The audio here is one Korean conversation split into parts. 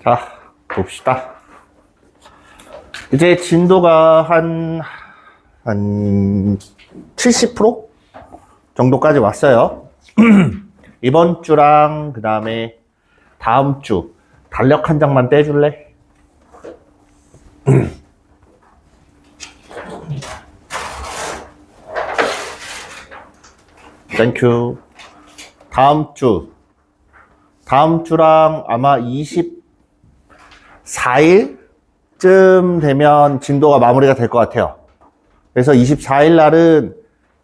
자, 봅시다. 이제 진도가 한 70% 정도까지 왔어요. 이번 주랑 그 다음에 다음 주 달력 한 장만 떼줄래? 땡큐. 다음 주랑 아마 24일쯤 되면 진도가 마무리가 될 것 같아요. 그래서 24일 날은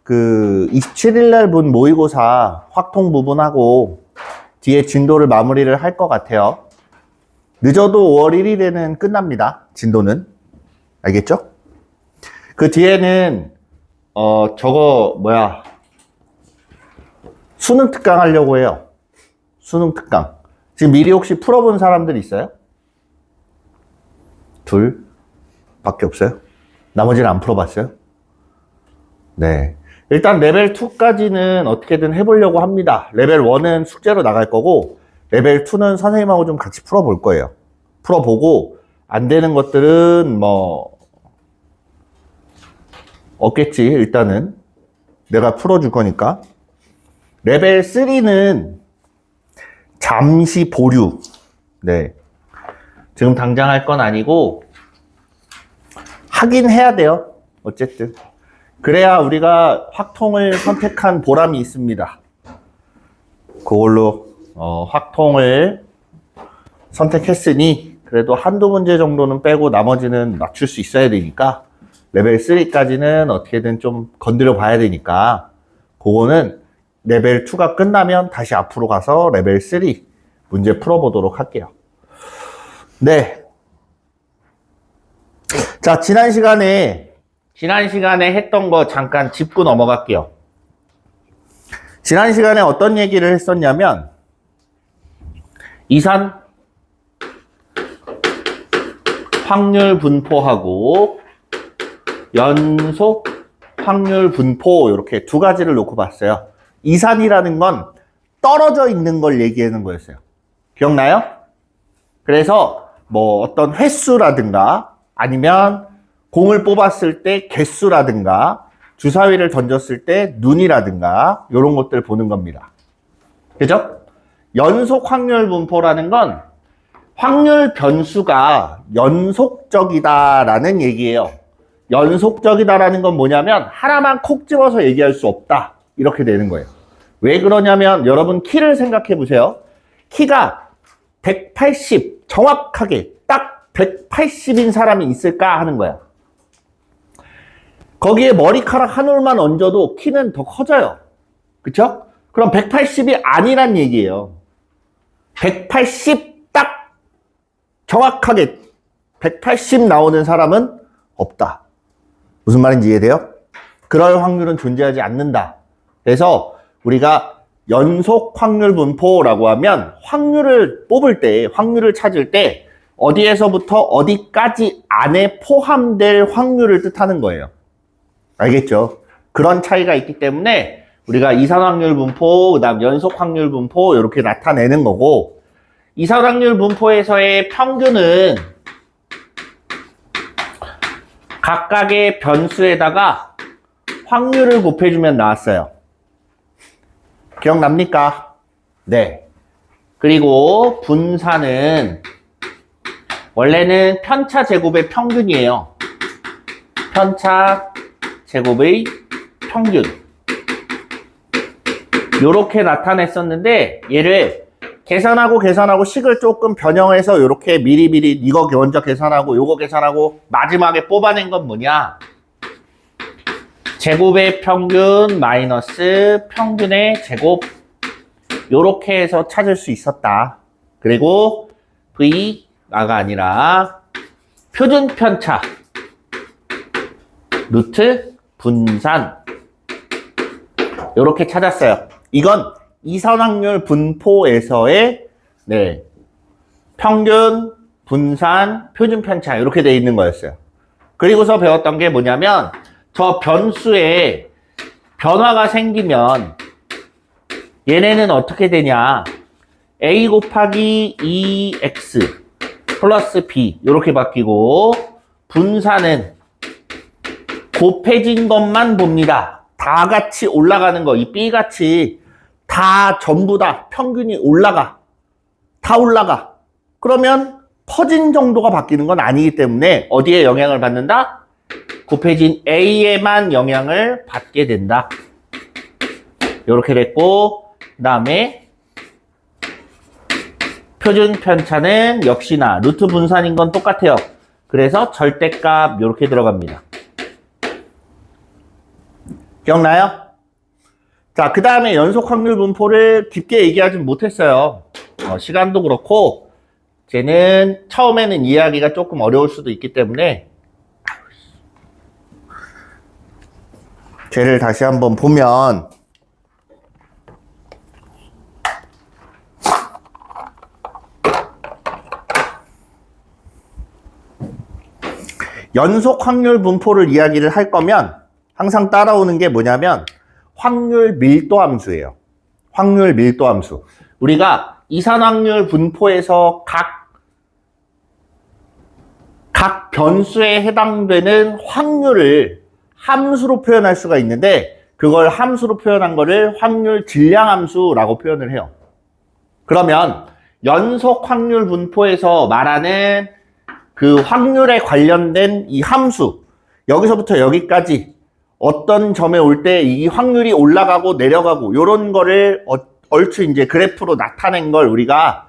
그 27일 날 본 모의고사 확통 부분하고 뒤에 진도를 마무리를 할 것 같아요. 늦어도 5월 1일에는 끝납니다. 진도는. 알겠죠? 그 뒤에는 수능 특강 하려고 해요. 수능 특강. 지금 미리 혹시 풀어본 사람들 있어요? 둘 밖에 없어요? 나머지는 안 풀어봤어요? 네. 일단 레벨 2까지는 어떻게든 해보려고 합니다. 레벨 1은 숙제로 나갈 거고, 레벨 2는 선생님하고 좀 같이 풀어볼 거예요. 풀어보고, 안 되는 것들은 없겠지, 일단은. 내가 풀어줄 거니까. 레벨 3는 잠시 보류. 네. 지금 당장 할 건 아니고, 하긴 해야 돼요. 어쨌든. 그래야 우리가 확통을 선택한 보람이 있습니다. 그걸로, 확통을 선택했으니, 그래도 한두 문제 정도는 빼고 나머지는 맞출 수 있어야 되니까, 레벨 3까지는 어떻게든 좀 건드려 봐야 되니까, 그거는 레벨 2가 끝나면 다시 앞으로 가서 레벨 3 문제 풀어보도록 할게요. 네. 자, 지난 시간에 했던 거 잠깐 짚고 넘어갈게요. 지난 시간에 어떤 얘기를 했었냐면, 이산 확률 분포하고 연속 확률 분포 이렇게 두 가지를 놓고 봤어요. 이산이라는 건 떨어져 있는 걸 얘기하는 거였어요. 기억나요? 그래서 어떤 횟수라든가 아니면 공을 뽑았을 때 개수라든가 주사위를 던졌을 때 눈이라든가 이런 것들 보는 겁니다. 그죠? 연속 확률 분포라는 건 확률 변수가 연속적이다라는 얘기예요. 연속적이다라는 건 뭐냐면 하나만 콕 집어서 얘기할 수 없다. 이렇게 되는 거예요. 왜 그러냐면 여러분 키를 생각해 보세요. 키가 180 정확하게 딱 180인 사람이 있을까 하는 거야. 거기에 머리카락 한 올만 얹어도 키는 더 커져요. 그쵸? 그럼 180이 아니란 얘기예요. 180 딱 정확하게 180 나오는 사람은 없다. 무슨 말인지 이해돼요? 그럴 확률은 존재하지 않는다. 그래서 우리가 연속 확률 분포라고 하면 확률을 뽑을 때, 확률을 찾을 때 어디에서부터 어디까지 안에 포함될 확률을 뜻하는 거예요. 알겠죠? 그런 차이가 있기 때문에 우리가 이산 확률 분포, 그 다음 연속 확률 분포 이렇게 나타내는 거고, 이산 확률 분포에서의 평균은 각각의 변수에다가 확률을 곱해주면 나왔어요. 기억납니까? 네. 그리고 분산은 원래는 편차 제곱의 평균이에요. 편차 제곱의 평균. 요렇게 나타냈었는데 얘를 계산하고 식을 조금 변형해서 요렇게 미리미리 이거 먼저 계산하고 요거 계산하고 마지막에 뽑아낸 건 뭐냐? 제곱의 평균 마이너스 평균의 제곱 요렇게 해서 찾을 수 있었다. 그리고 V가 아니라 표준 편차 루트 분산 요렇게 찾았어요. 이건 이산 확률 분포에서의 평균, 분산, 표준 편차 이렇게 돼 있는 거였어요. 그리고서 배웠던 게 뭐냐면 저 변수에 변화가 생기면 얘네는 어떻게 되냐? a 곱하기 2x 플러스 B 이렇게 바뀌고 분산은 곱해진 것만 봅니다. 다 같이 올라가는 거, 이 B같이 다 전부 다 평균이 올라가. 다 올라가. 그러면 퍼진 정도가 바뀌는 건 아니기 때문에 어디에 영향을 받는다? 곱해진 A에만 영향을 받게 된다. 이렇게 됐고, 그 다음에 표준 편차는 역시나 루트 분산인 건 똑같아요. 그래서 절대값 이렇게 들어갑니다. 기억나요? 자, 그 다음에 연속 확률 분포를 깊게 얘기하진 못했어요. 시간도 그렇고, 쟤는 처음에는 이해하기가 조금 어려울 수도 있기 때문에, 쟤를 다시 한번 보면, 연속 확률 분포를 이야기를 할 거면 항상 따라오는 게 뭐냐면 확률 밀도 함수예요. 확률 밀도 함수. 우리가 이산 확률 분포에서 각 변수에 해당되는 확률을 함수로 표현할 수가 있는데 그걸 함수로 표현한 거를 확률 질량 함수라고 표현을 해요. 그러면 연속 확률 분포에서 말하는 그 확률에 관련된 이 함수, 여기서부터 여기까지 어떤 점에 올 때 이 확률이 올라가고 내려가고 이런 거를 얼추 이제 그래프로 나타낸 걸 우리가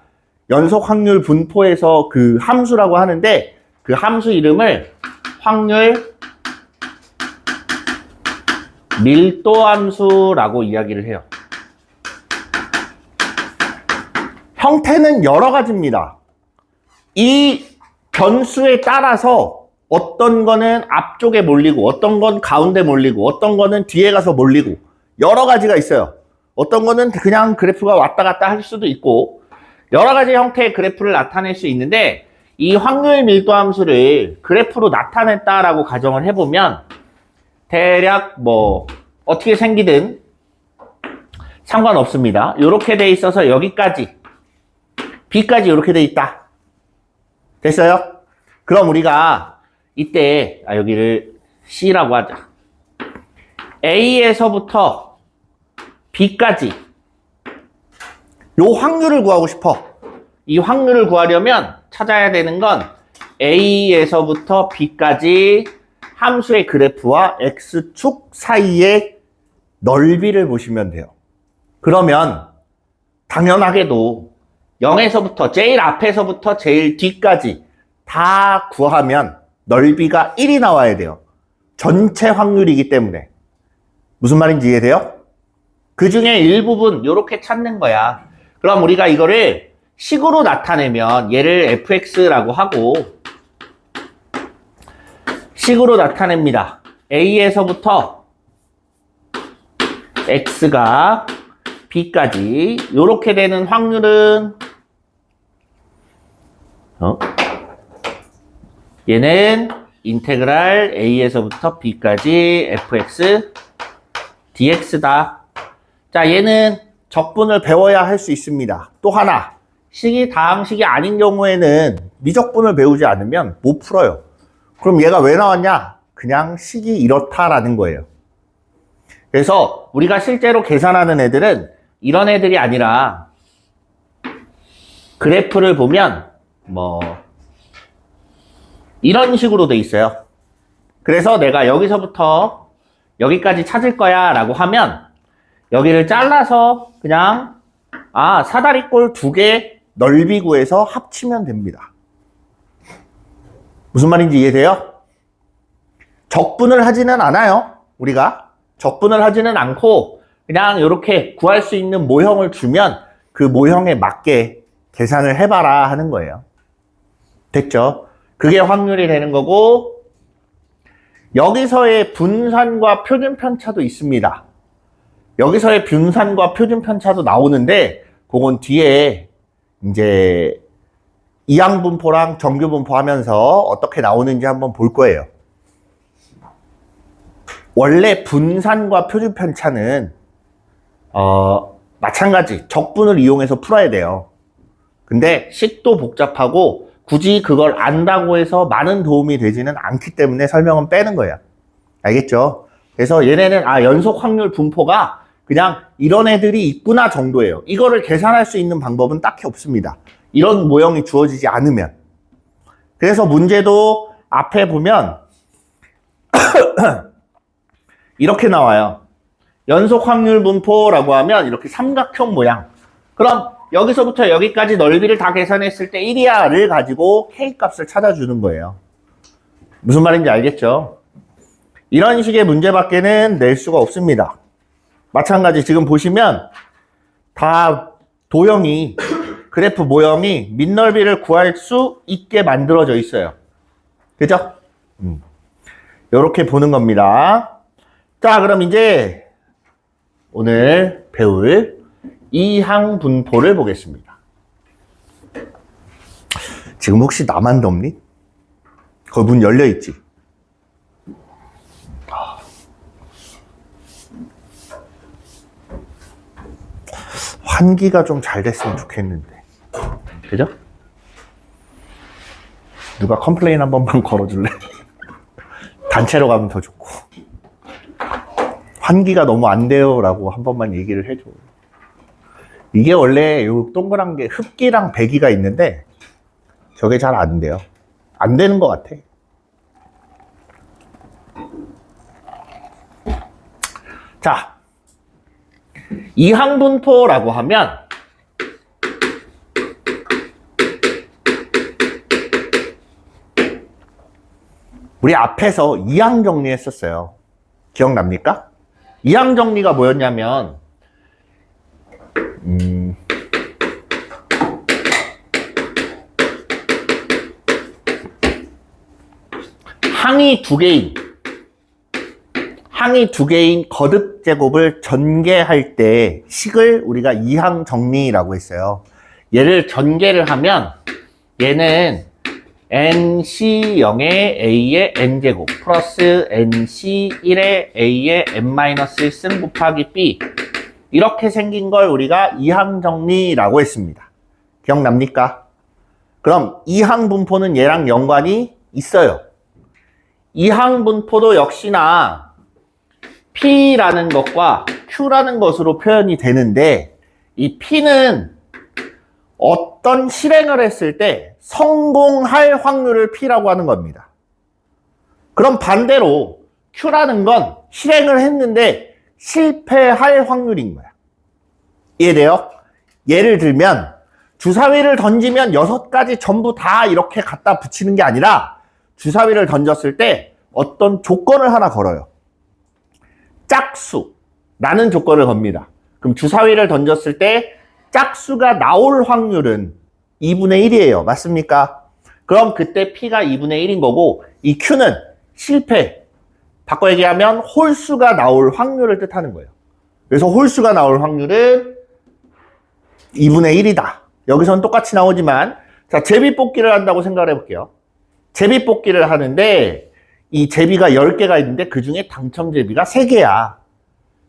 연속 확률 분포에서 그 함수라고 하는데 그 함수 이름을 확률 밀도 함수라고 이야기를 해요. 형태는 여러 가지입니다. 이 변수에 따라서 어떤 거는 앞쪽에 몰리고 어떤 건 가운데 몰리고 어떤 거는 뒤에 가서 몰리고 여러 가지가 있어요. 어떤 거는 그냥 그래프가 왔다 갔다 할 수도 있고 여러 가지 형태의 그래프를 나타낼 수 있는데 이 확률 밀도 함수를 그래프로 나타냈다라고 가정을 해보면 대략 뭐 어떻게 생기든 상관없습니다. 이렇게 돼 있어서 여기까지 B까지 이렇게 돼 있다. 됐어요? 그럼 우리가 이때 여기를 C라고 하자. A에서부터 B까지 요 확률을 구하고 싶어. 이 확률을 구하려면 찾아야 되는 건 A에서부터 B까지 함수의 그래프와 X축 사이의 넓이를 보시면 돼요. 그러면 당연하게도 0에서부터 제일 앞에서부터 제일 뒤까지 다 구하면 넓이가 1이 나와야 돼요. 전체 확률이기 때문에. 무슨 말인지 이해돼요? 그 중에 일부분 이렇게 찾는 거야. 그럼 우리가 이거를 식으로 나타내면 얘를 fx라고 하고 식으로 나타냅니다. A에서부터 x가 b까지 이렇게 되는 확률은 얘는 인테그랄 A에서부터 B까지 fx dx다. 자, 얘는 적분을 배워야 할 수 있습니다. 또 하나, 식이 다항식이 아닌 경우에는 미적분을 배우지 않으면 못 풀어요. 그럼 얘가 왜 나왔냐? 그냥 식이 이렇다라는 거예요. 그래서 우리가 실제로 계산하는 애들은 이런 애들이 아니라 그래프를 보면 뭐 이런 식으로 돼 있어요. 그래서 내가 여기서부터 여기까지 찾을 거야 라고 하면 여기를 잘라서 그냥 사다리꼴 2개 넓이 구해서 합치면 됩니다. 무슨 말인지 이해돼요? 적분을 하지는 않아요. 우리가 적분을 하지는 않고 그냥 이렇게 구할 수 있는 모형을 주면 그 모형에 맞게 계산을 해봐라 하는 거예요. 됐죠? 그게 확률이 되는 거고 여기서의 분산과 표준 편차도 있습니다. 여기서의 분산과 표준 편차도 나오는데 그건 뒤에 이제 이항 분포랑 정규 분포 하면서 어떻게 나오는지 한번 볼 거예요. 원래 분산과 표준 편차는 마찬가지 적분을 이용해서 풀어야 돼요. 근데 식도 복잡하고 굳이 그걸 안다고 해서 많은 도움이 되지는 않기 때문에 설명은 빼는 거예요. 알겠죠? 그래서 얘네는 연속 확률 분포가 그냥 이런 애들이 있구나 정도예요. 이거를 계산할 수 있는 방법은 딱히 없습니다. 이런 모형이 주어지지 않으면. 그래서 문제도 앞에 보면 이렇게 나와요. 연속 확률 분포라고 하면 이렇게 삼각형 모양. 그럼 여기서부터 여기까지 넓이를 다 계산했을 때 1이야를 가지고 K값을 찾아주는 거예요. 무슨 말인지 알겠죠? 이런 식의 문제밖에는 낼 수가 없습니다. 마찬가지 지금 보시면 다 도형이 그래프 모형이 밑넓이를 구할 수 있게 만들어져 있어요. 그죠? 이렇게 보는 겁니다. 자, 그럼 이제 오늘 배울 이항분포를 보겠습니다. 지금 혹시 나만 덥니? 거기 문 열려있지? 환기가 좀 잘 됐으면 좋겠는데. 그죠? 누가 컴플레인 한 번만 걸어줄래? 단체로 가면 더 좋고. 환기가 너무 안 돼요 라고 한 번만 얘기를 해줘. 이게 원래 요 동그란 게 흡기랑 배기가 있는데 저게 잘 안 돼요. 안 되는 것 같아. 자, 이항분포라고 하면 우리 앞에서 이항 정리했었어요. 기억납니까? 이항 정리가 뭐였냐면 항이 두 개인 거듭 제곱을 전개할 때 식을 우리가 이항 정리라고 했어요. 얘를 전개를 하면 얘는 nc0의 a의 n제곱 플러스 nc1의 a의 n-1승 곱하기 b 이렇게 생긴 걸 우리가 이항 정리라고 했습니다. 기억납니까? 그럼 이항 분포는 얘랑 연관이 있어요. 이항 분포도 역시나 P라는 것과 Q라는 것으로 표현이 되는데 이 P는 어떤 실행을 했을 때 성공할 확률을 P라고 하는 겁니다. 그럼 반대로 Q라는 건 실행을 했는데 실패할 확률인 거야. 이해돼요? 예를 들면 주사위를 던지면 6가지 전부 다 이렇게 갖다 붙이는 게 아니라 주사위를 던졌을 때 어떤 조건을 하나 걸어요. 짝수라는 조건을 겁니다. 그럼 주사위를 던졌을 때 짝수가 나올 확률은 2분의 1이에요. 맞습니까? 그럼 그때 P가 2분의 1인 거고 이 Q는 실패. 바꿔 얘기하면 홀수가 나올 확률을 뜻하는 거예요. 그래서 홀수가 나올 확률은 2분의 1이다. 여기서는 똑같이 나오지만 자, 제비뽑기를 한다고 생각을 해볼게요. 제비뽑기를 하는데 이 제비가 10개가 있는데 그 중에 당첨 제비가 3개야.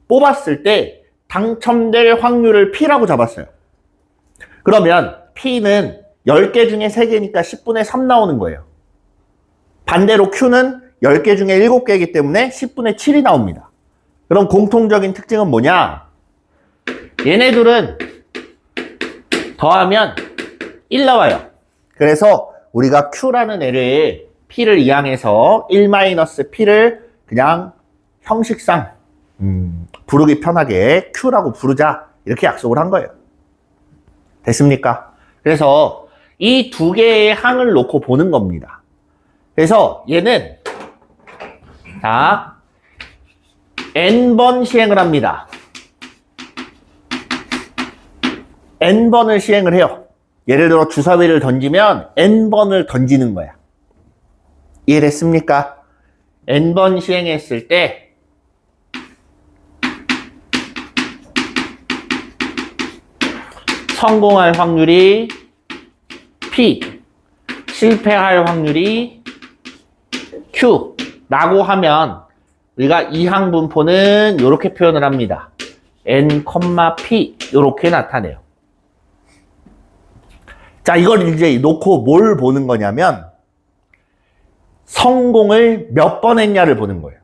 뽑았을 때 당첨될 확률을 P라고 잡았어요. 그러면 P는 10개 중에 3개니까 10분의 3 나오는 거예요. 반대로 Q는 10개 중에 7개이기 때문에 10분의 7이 나옵니다. 그럼 공통적인 특징은 뭐냐? 얘네들은 더하면 1 나와요. 그래서 우리가 Q라는 애를 P를 이항해서 1-P를 그냥 형식상 부르기 편하게 Q라고 부르자 이렇게 약속을 한 거예요. 됐습니까? 그래서 이 두 개의 항을 놓고 보는 겁니다. 그래서 얘는 자 n번 시행을 합니다. n번을 시행을 해요. 예를 들어 주사위를 던지면 n번을 던지는 거야. 이해됐습니까? n번 시행했을 때 성공할 확률이 P, 실패할 확률이 Q 라고 하면 우리가 이항 분포는 이렇게 표현을 합니다. n, p 이렇게 나타내요. 자, 이걸 이제 놓고 뭘 보는 거냐면 성공을 몇 번 했냐를 보는 거예요.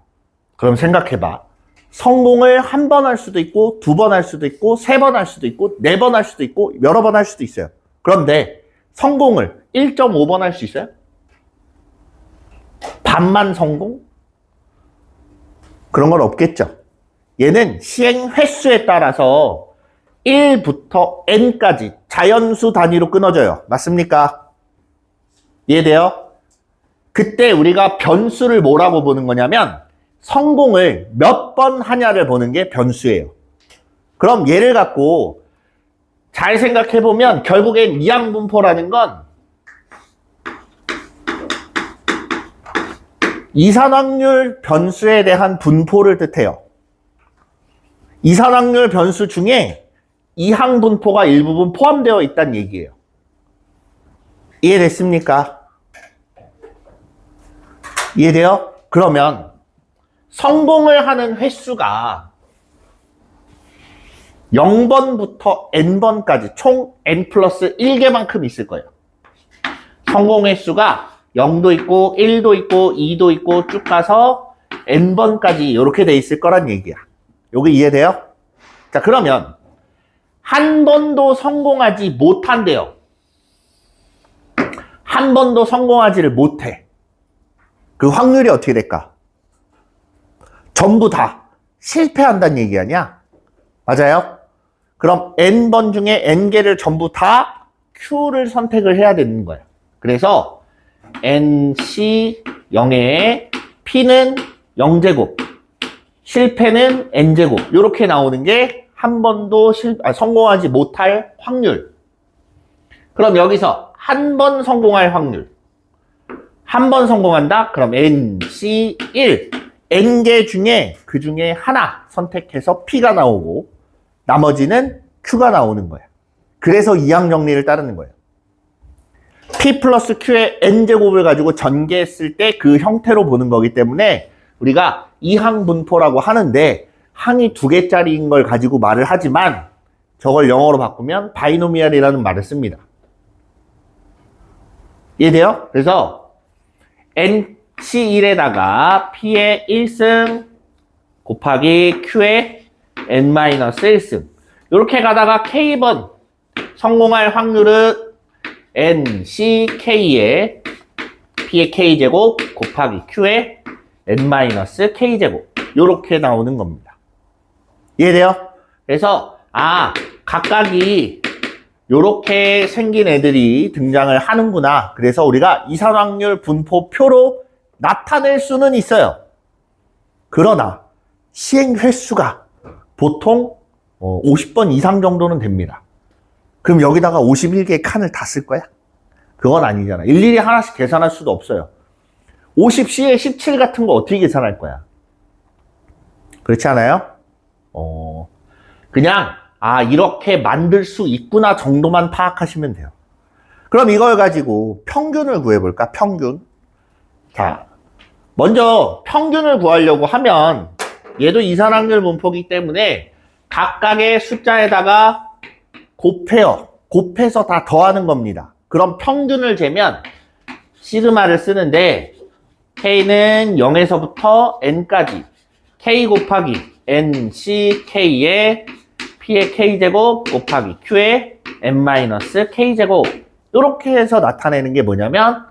그럼 생각해봐. 성공을 한 번 할 수도 있고, 두 번 할 수도 있고, 세 번 할 수도 있고, 네 번 할 수도 있고, 여러 번 할 수도 있어요. 그런데 성공을 1.5번 할 수 있어요? 반만 성공? 그런 건 없겠죠. 얘는 시행 횟수에 따라서 1부터 n까지 자연수 단위로 끊어져요. 맞습니까? 이해돼요? 그때 우리가 변수를 뭐라고 보는 거냐면 성공을 몇 번 하냐를 보는 게 변수예요. 그럼 얘를 갖고 잘 생각해보면 결국엔 이항분포라는 건 이산확률 변수에 대한 분포를 뜻해요. 이산확률 변수 중에 이항분포가 일부분 포함되어 있다는 얘기예요. 이해됐습니까? 이해돼요? 그러면 성공을 하는 횟수가 0번부터 n번까지 총 n 플러스 1개만큼 있을 거예요. 성공 횟수가 0도 있고 1도 있고 2도 있고 쭉 가서 n번까지 이렇게 돼 있을 거란 얘기야. 여기 이해돼요? 자, 그러면 한 번도 성공하지 못한대요. 한 번도 성공하지를 못해. 그 확률이 어떻게 될까? 전부 다 실패한다는 얘기 아니야? 맞아요? 그럼 n번 중에 n개를 전부 다 q를 선택을 해야 되는 거야. 그래서 nc 0에 p는 0제곱, 실패는 n제곱 이렇게 나오는 게 한 번도 성공하지 못할 확률. 그럼 여기서 한 번 성공할 확률. 한 번 성공한다? 그럼 nc1 n개 중에 그 중에 하나 선택해서 p가 나오고 나머지는 q가 나오는 거야. 그래서 이항 정리를 따르는 거예요. p 플러스 q의 n제곱을 가지고 전개했을 때 그 형태로 보는 거기 때문에 우리가 이항 분포라고 하는데 항이 2개짜리인 걸 가지고 말을 하지만 저걸 영어로 바꾸면 바이노미얼이라는 말을 씁니다. 이해돼요? 그래서 nc1에다가 p의 1승 곱하기 q의 n-1승 이렇게 가다가 k번 성공할 확률은 nck의 p의 k제곱 곱하기 q의 n-k제곱 이렇게 나오는 겁니다. 이해돼요? 그래서 각각이 이렇게 생긴 애들이 등장을 하는구나. 그래서 우리가 이산확률 분포표로 나타낼 수는 있어요. 그러나 시행 횟수가 보통 50번 이상 정도는 됩니다. 그럼 여기다가 51개의 칸을 다 쓸 거야? 그건 아니잖아. 일일이 하나씩 계산할 수도 없어요. 50C에 17 같은 거 어떻게 계산할 거야? 그렇지 않아요? 그냥 이렇게 만들 수 있구나 정도만 파악하시면 돼요. 그럼 이걸 가지고 평균을 구해볼까? 평균. 자, 먼저 평균을 구하려고 하면 얘도 이산확률 분포이기 때문에 각각의 숫자에다가 곱해요. 곱해서 다 더하는 겁니다. 그럼 평균을 재면 시그마를 쓰는데 K는 0에서부터 N까지 K 곱하기 NCK의 P의 K제곱 곱하기 Q의 N-K제곱 이렇게 해서 나타내는 게 뭐냐면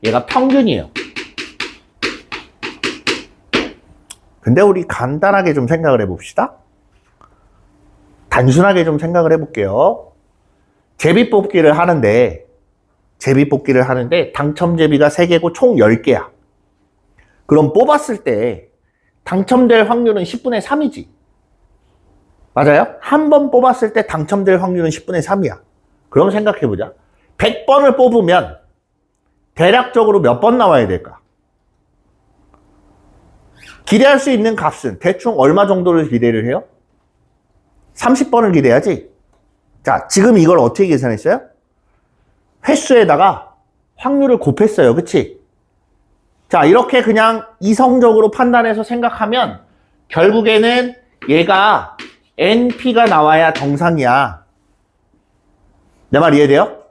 얘가 평균이에요. 근데 우리 간단하게 좀 생각을 해봅시다. 단순하게 좀 생각을 해볼게요. 제비뽑기를 하는데 당첨 제비가 3개고 총 10개야. 그럼 뽑았을 때 당첨될 확률은 10분의 3이지. 맞아요? 한 번 뽑았을 때 당첨될 확률은 10분의 3이야. 그럼 생각해보자. 100번을 뽑으면 대략적으로 몇 번 나와야 될까? 기대할 수 있는 값은 대충 얼마 정도를 기대를 해요? 30번을 기대하지? 자, 지금 이걸 어떻게 계산했어요? 횟수에다가 확률을 곱했어요. 그치? 자, 이렇게 그냥 이성적으로 판단해서 생각하면 결국에는 얘가 NP가 나와야 정상이야. 내 말 이해돼요?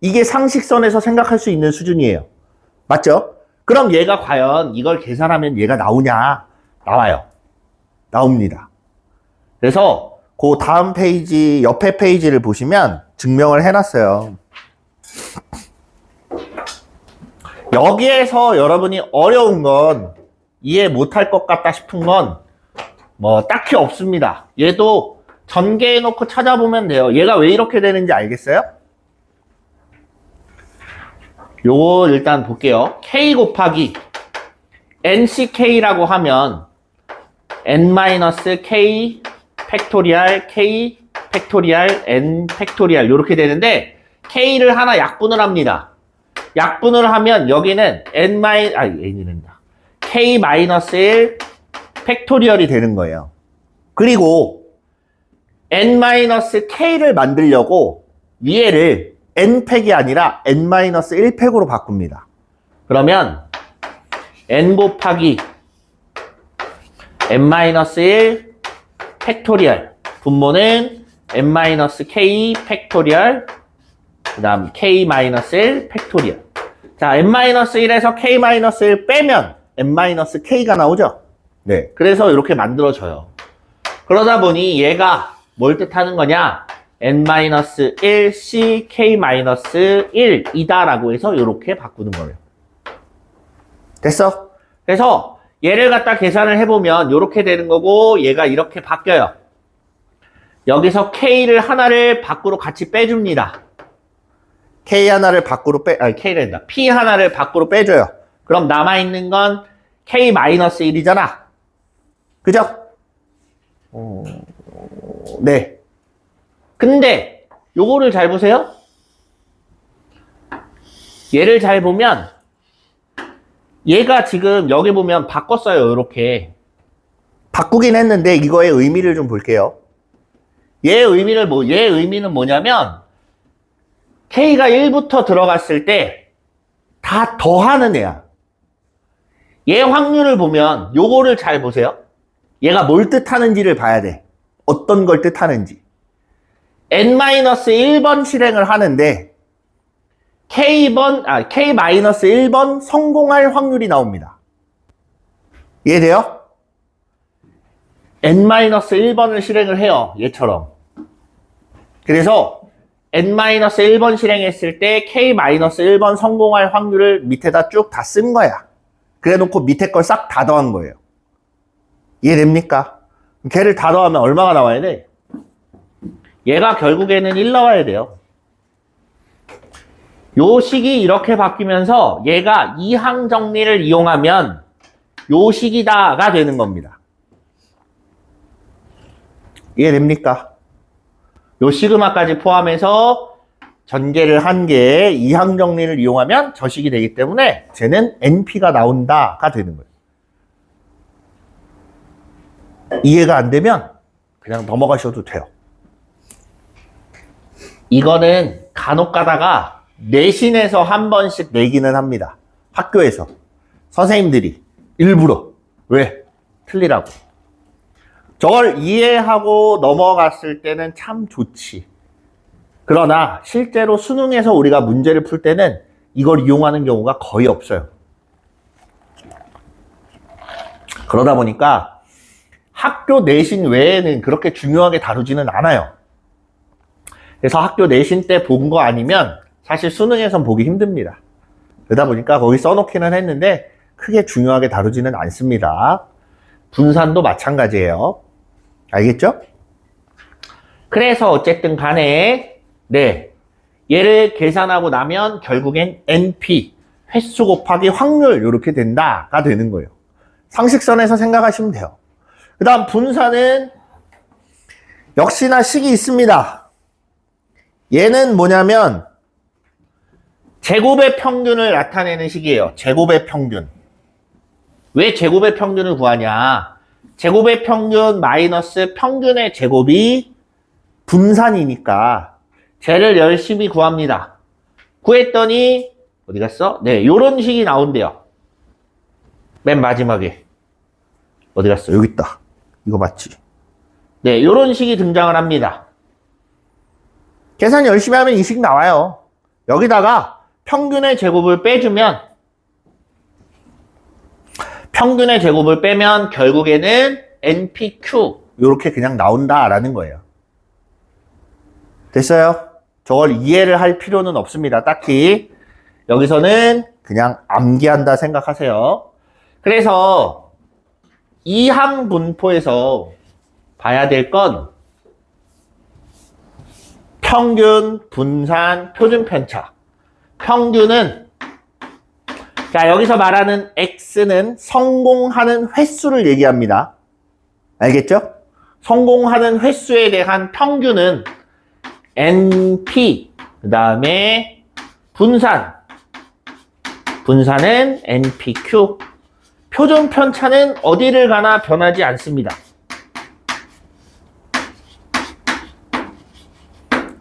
이게 상식선에서 생각할 수 있는 수준이에요. 맞죠? 그럼 얘가 과연 이걸 계산하면 얘가 나오냐? 나와요. 나옵니다. 그래서 그 다음 페이지, 옆에 페이지를 보시면 증명을 해놨어요. 여기에서 여러분이 어려운 건 이해 못할 것 같다 싶은 건 뭐 딱히 없습니다. 얘도 전개해놓고 찾아보면 돼요. 얘가 왜 이렇게 되는지 알겠어요? 요거 일단 볼게요. k 곱하기 nck라고 하면 n-k 팩토리얼 k 팩토리얼 n 팩토리얼 요렇게 되는데 k를 하나 약분을 합니다. 약분을 하면 여기는 k-1 팩토리얼이 되는 거예요. 그리고 n-k를 만들려고 위에를 n팩이 아니라 n-1팩으로 바꿉니다. 그러면 n 곱하기 n-1 팩토리얼 분모는 n-k 팩토리얼 그 다음 k-1 팩토리얼. 자, n-1에서 k-1 빼면 n-k가 나오죠? 네. 그래서 이렇게 만들어져요. 그러다 보니 얘가 뭘 뜻하는 거냐? n-1 c k-1 이다라고 해서 이렇게 바꾸는 거예요. 됐어? 그래서 얘를 갖다 계산을 해보면 이렇게 되는 거고 얘가 이렇게 바뀌어요. 여기서 k를 하나를 밖으로 같이 빼줍니다. k 하나를 밖으로 k를 한다. p 하나를 밖으로 빼줘요. 그럼 남아있는 건 k-1이잖아. 그죠? 네. 근데 요거를 잘 보세요. 얘를 잘 보면 얘가 지금 여기 보면 바꿨어요. 이렇게 바꾸긴 했는데 이거의 의미를 좀 볼게요. 얘의 의미는 뭐냐면 k가 1부터 들어갔을 때 다 더하는 애야. 얘 확률을 보면 요거를 잘 보세요. 얘가 뭘 뜻하는지를 봐야 돼. 어떤 걸 뜻하는지. n-1번 실행을 하는데 k-1번 성공할 확률이 나옵니다. 이해돼요? n-1번을 실행을 해요. 얘처럼. 그래서 n-1번 실행했을 때 k-1번 성공할 확률을 밑에다 쭉 다 쓴 거야. 그래 놓고 밑에 걸 싹 다 더한 거예요. 이해됩니까? 걔를 다 더하면 얼마가 나와야 돼? 얘가 결국에는 1 나와야 돼요. 요 식이 이렇게 바뀌면서 얘가 이항 정리를 이용하면 요 식이다가 되는 겁니다. 이해됩니까? 요 시그마까지 포함해서 전개를 한 게 이항 정리를 이용하면 저 식이 되기 때문에 쟤는 NP가 나온다가 되는 거예요. 이해가 안 되면 그냥 넘어가셔도 돼요. 이거는 간혹 가다가 내신에서 한 번씩 내기는 합니다. 학교에서. 선생님들이 일부러. 왜? 틀리라고. 저걸 이해하고 넘어갔을 때는 참 좋지. 그러나 실제로 수능에서 우리가 문제를 풀 때는 이걸 이용하는 경우가 거의 없어요. 그러다 보니까 학교 내신 외에는 그렇게 중요하게 다루지는 않아요. 그래서 학교 내신 때 본 거 아니면 사실 수능에선 보기 힘듭니다. 그러다 보니까 거기 써놓기는 했는데 크게 중요하게 다루지는 않습니다. 분산도 마찬가지예요. 알겠죠? 그래서 어쨌든 간에 네, 얘를 계산하고 나면 결국엔 NP, 횟수 곱하기 확률 이렇게 된다가 되는 거예요. 상식선에서 생각하시면 돼요. 그 다음 분산은 역시나 식이 있습니다. 얘는 뭐냐면 제곱의 평균을 나타내는 식이에요. 제곱의 평균. 왜 제곱의 평균을 구하냐? 제곱의 평균 마이너스 평균의 제곱이 분산이니까 쟤를 열심히 구합니다. 구했더니 어디 갔어? 네, 요런 식이 나온대요. 맨 마지막에 어디 갔어? 여기 있다. 이거 맞지? 네, 요런 식이 등장을 합니다. 계산 열심히 하면 이 식 나와요. 여기다가 평균의 제곱을 빼주면 평균의 제곱을 빼면 결국에는 NPQ 이렇게 그냥 나온다라는 거예요. 됐어요? 저걸 이해를 할 필요는 없습니다. 딱히 여기서는 그냥 암기한다 생각하세요. 그래서 이항 분포에서 봐야 될 건 평균, 분산, 표준 편차. 평균은 자 여기서 말하는 X는 성공하는 횟수를 얘기합니다. 알겠죠? 성공하는 횟수에 대한 평균은 NP 그 다음에 분산은 NPQ 표준 편차는 어디를 가나 변하지 않습니다.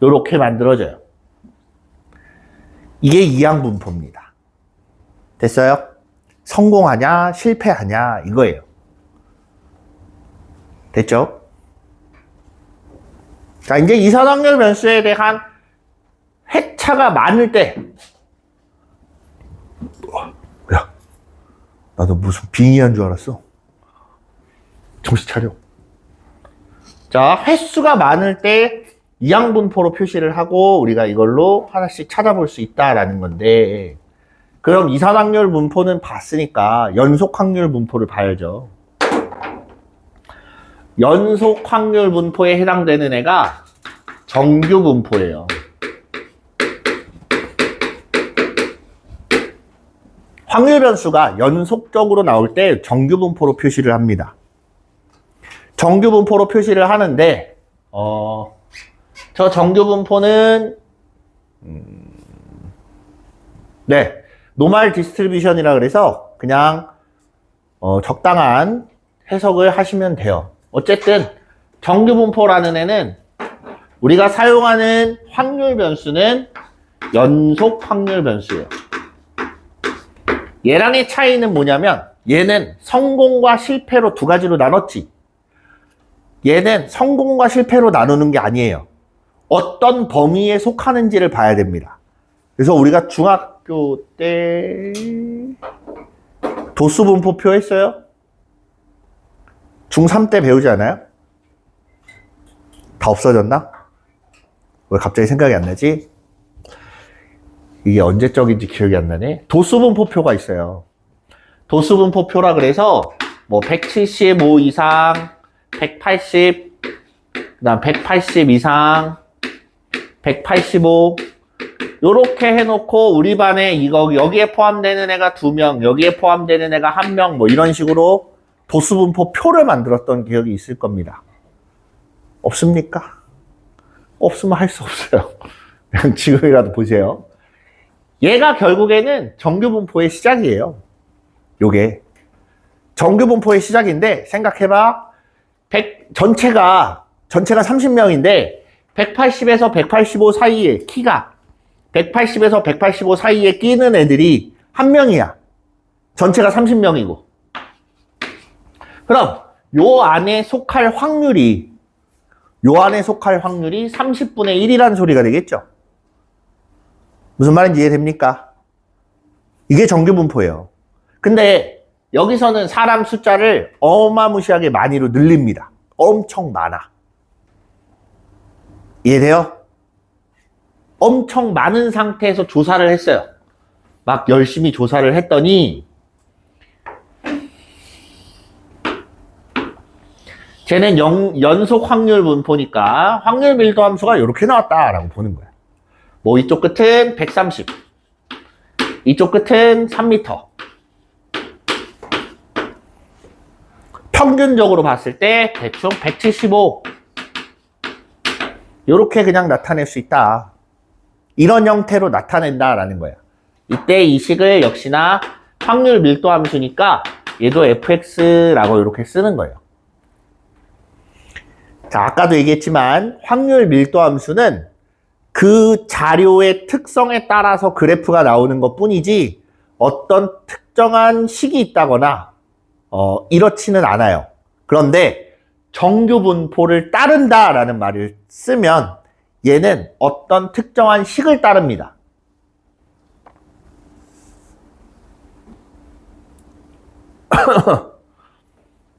이렇게 만들어져요. 이게 이항 분포입니다. 됐어요? 성공하냐 실패하냐 이거예요. 됐죠? 자 이제 이산화탄소 변수에 대한 회차가 많을 때 야, 나도 무슨 빙의한 줄 알았어. 정신 차려. 자 횟수가 많을 때 이항 분포로 표시를 하고 우리가 이걸로 하나씩 찾아볼 수 있다라는 건데 그럼 이산 확률 분포는 봤으니까 연속 확률 분포를 봐야죠. 연속 확률 분포에 해당되는 애가 정규 분포예요. 확률 변수가 연속적으로 나올 때 정규 분포로 표시를 합니다. 정규 분포로 표시를 하는데 저 정규 분포는 네 노멀 디스트리뷰션이라 그래서 그냥 적당한 해석을 하시면 돼요. 어쨌든 정규 분포라는 애는 우리가 사용하는 확률 변수는 연속 확률 변수예요. 얘랑의 차이는 뭐냐면 얘는 성공과 실패로 두 가지로 나눴지. 얘는 성공과 실패로 나누는 게 아니에요. 어떤 범위에 속하는지를 봐야 됩니다. 그래서 우리가 중학교 때 도수 분포표 했어요? 중3 때 배우지 않아요? 다 없어졌나? 왜 갑자기 생각이 안 나지? 이게 언제적인지 기억이 안 나네. 도수 분포표가 있어요. 도수 분포표라 그래서 뭐 175 이상, 180, 그다음 180 이상, 185 요렇게 해놓고 우리 반에 이거 여기에 포함되는 애가 2명, 여기에 포함되는 애가 1명 뭐 이런 식으로 도수 분포 표를 만들었던 기억이 있을 겁니다. 없습니까? 없으면 할 수 없어요. 그냥 지금이라도 보세요. 얘가 결국에는 정규 분포의 시작이에요. 요게 정규 분포의 시작인데 생각해봐. 전체가 30명인데 180에서 185 사이에 키가 180에서 185 사이에 끼는 애들이 1명이야. 전체가 30명이고. 그럼 요 안에 속할 확률이 30분의 1이라는 소리가 되겠죠. 무슨 말인지 이해됩니까? 이게 정규 분포예요. 근데 여기서는 사람 숫자를 어마무시하게 많이로 늘립니다. 엄청 많아. 이해돼요? 엄청 많은 상태에서 조사를 했어요. 막 열심히 조사를 했더니 쟤는 연속 확률 분포니까 확률 밀도 함수가 이렇게 나왔다라고 보는 거야. 뭐 이쪽 끝은 130, 이쪽 끝은 3m. 평균적으로 봤을 때 대충 175. 이렇게 그냥 나타낼 수 있다. 이런 형태로 나타낸다라는 거야. 이때 이 식을 역시나 확률 밀도 함수니까 얘도 fx라고 이렇게 쓰는 거예요. 자, 아까도 얘기했지만 확률 밀도 함수는 그 자료의 특성에 따라서 그래프가 나오는 것 뿐이지 어떤 특정한 식이 있다거나 이렇지는 않아요. 그런데 정규 분포를 따른다라는 말을 쓰면 얘는 어떤 특정한 식을 따릅니다.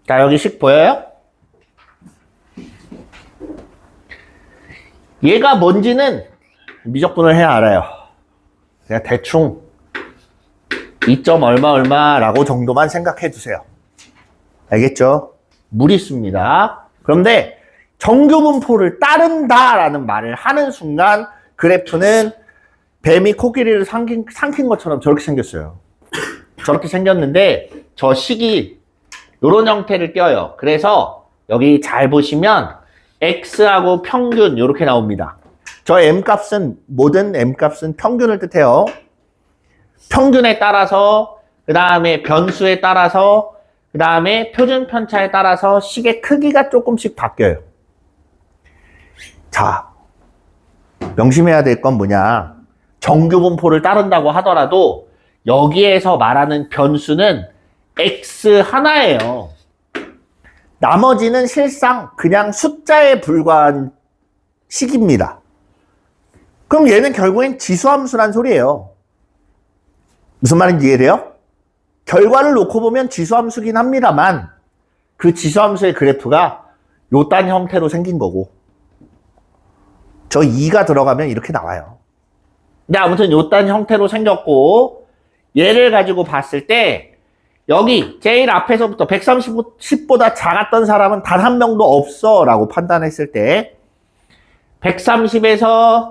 자, 여기 식 보여요? 얘가 뭔지는 미적분을 해야 알아요. 그냥 대충 2점 얼마 얼마라고 정도만 생각해 두세요. 알겠죠? 무리수입니다. 그런데 정규분포를 따른다라는 말을 하는 순간 그래프는 뱀이 코끼리를 삼킨 것처럼 저렇게 생겼어요. 저렇게 생겼는데 저 식이 이런 형태를 띄어요. 그래서 여기 잘 보시면 x하고 평균 이렇게 나옵니다. 저 m값은 모든 m값은 평균을 뜻해요. 평균에 따라서 그 다음에 변수에 따라서 그 다음에 표준 편차에 따라서 식의 크기가 조금씩 바뀌어요. 자, 명심해야 될 건 뭐냐, 정규분포를 따른다고 하더라도 여기에서 말하는 변수는 x 하나예요. 나머지는 실상 그냥 숫자에 불과한 식입니다. 그럼 얘는 결국엔 지수함수란 소리예요. 무슨 말인지 이해돼요? 결과를 놓고 보면 지수함수긴 합니다만 그 지수함수의 그래프가 요딴 형태로 생긴 거고 저 2가 들어가면 이렇게 나와요. 근데 아무튼 요딴 형태로 생겼고 얘를 가지고 봤을 때 여기 제일 앞에서부터 130보다 작았던 사람은 단 한 명도 없어 라고 판단했을 때 130에서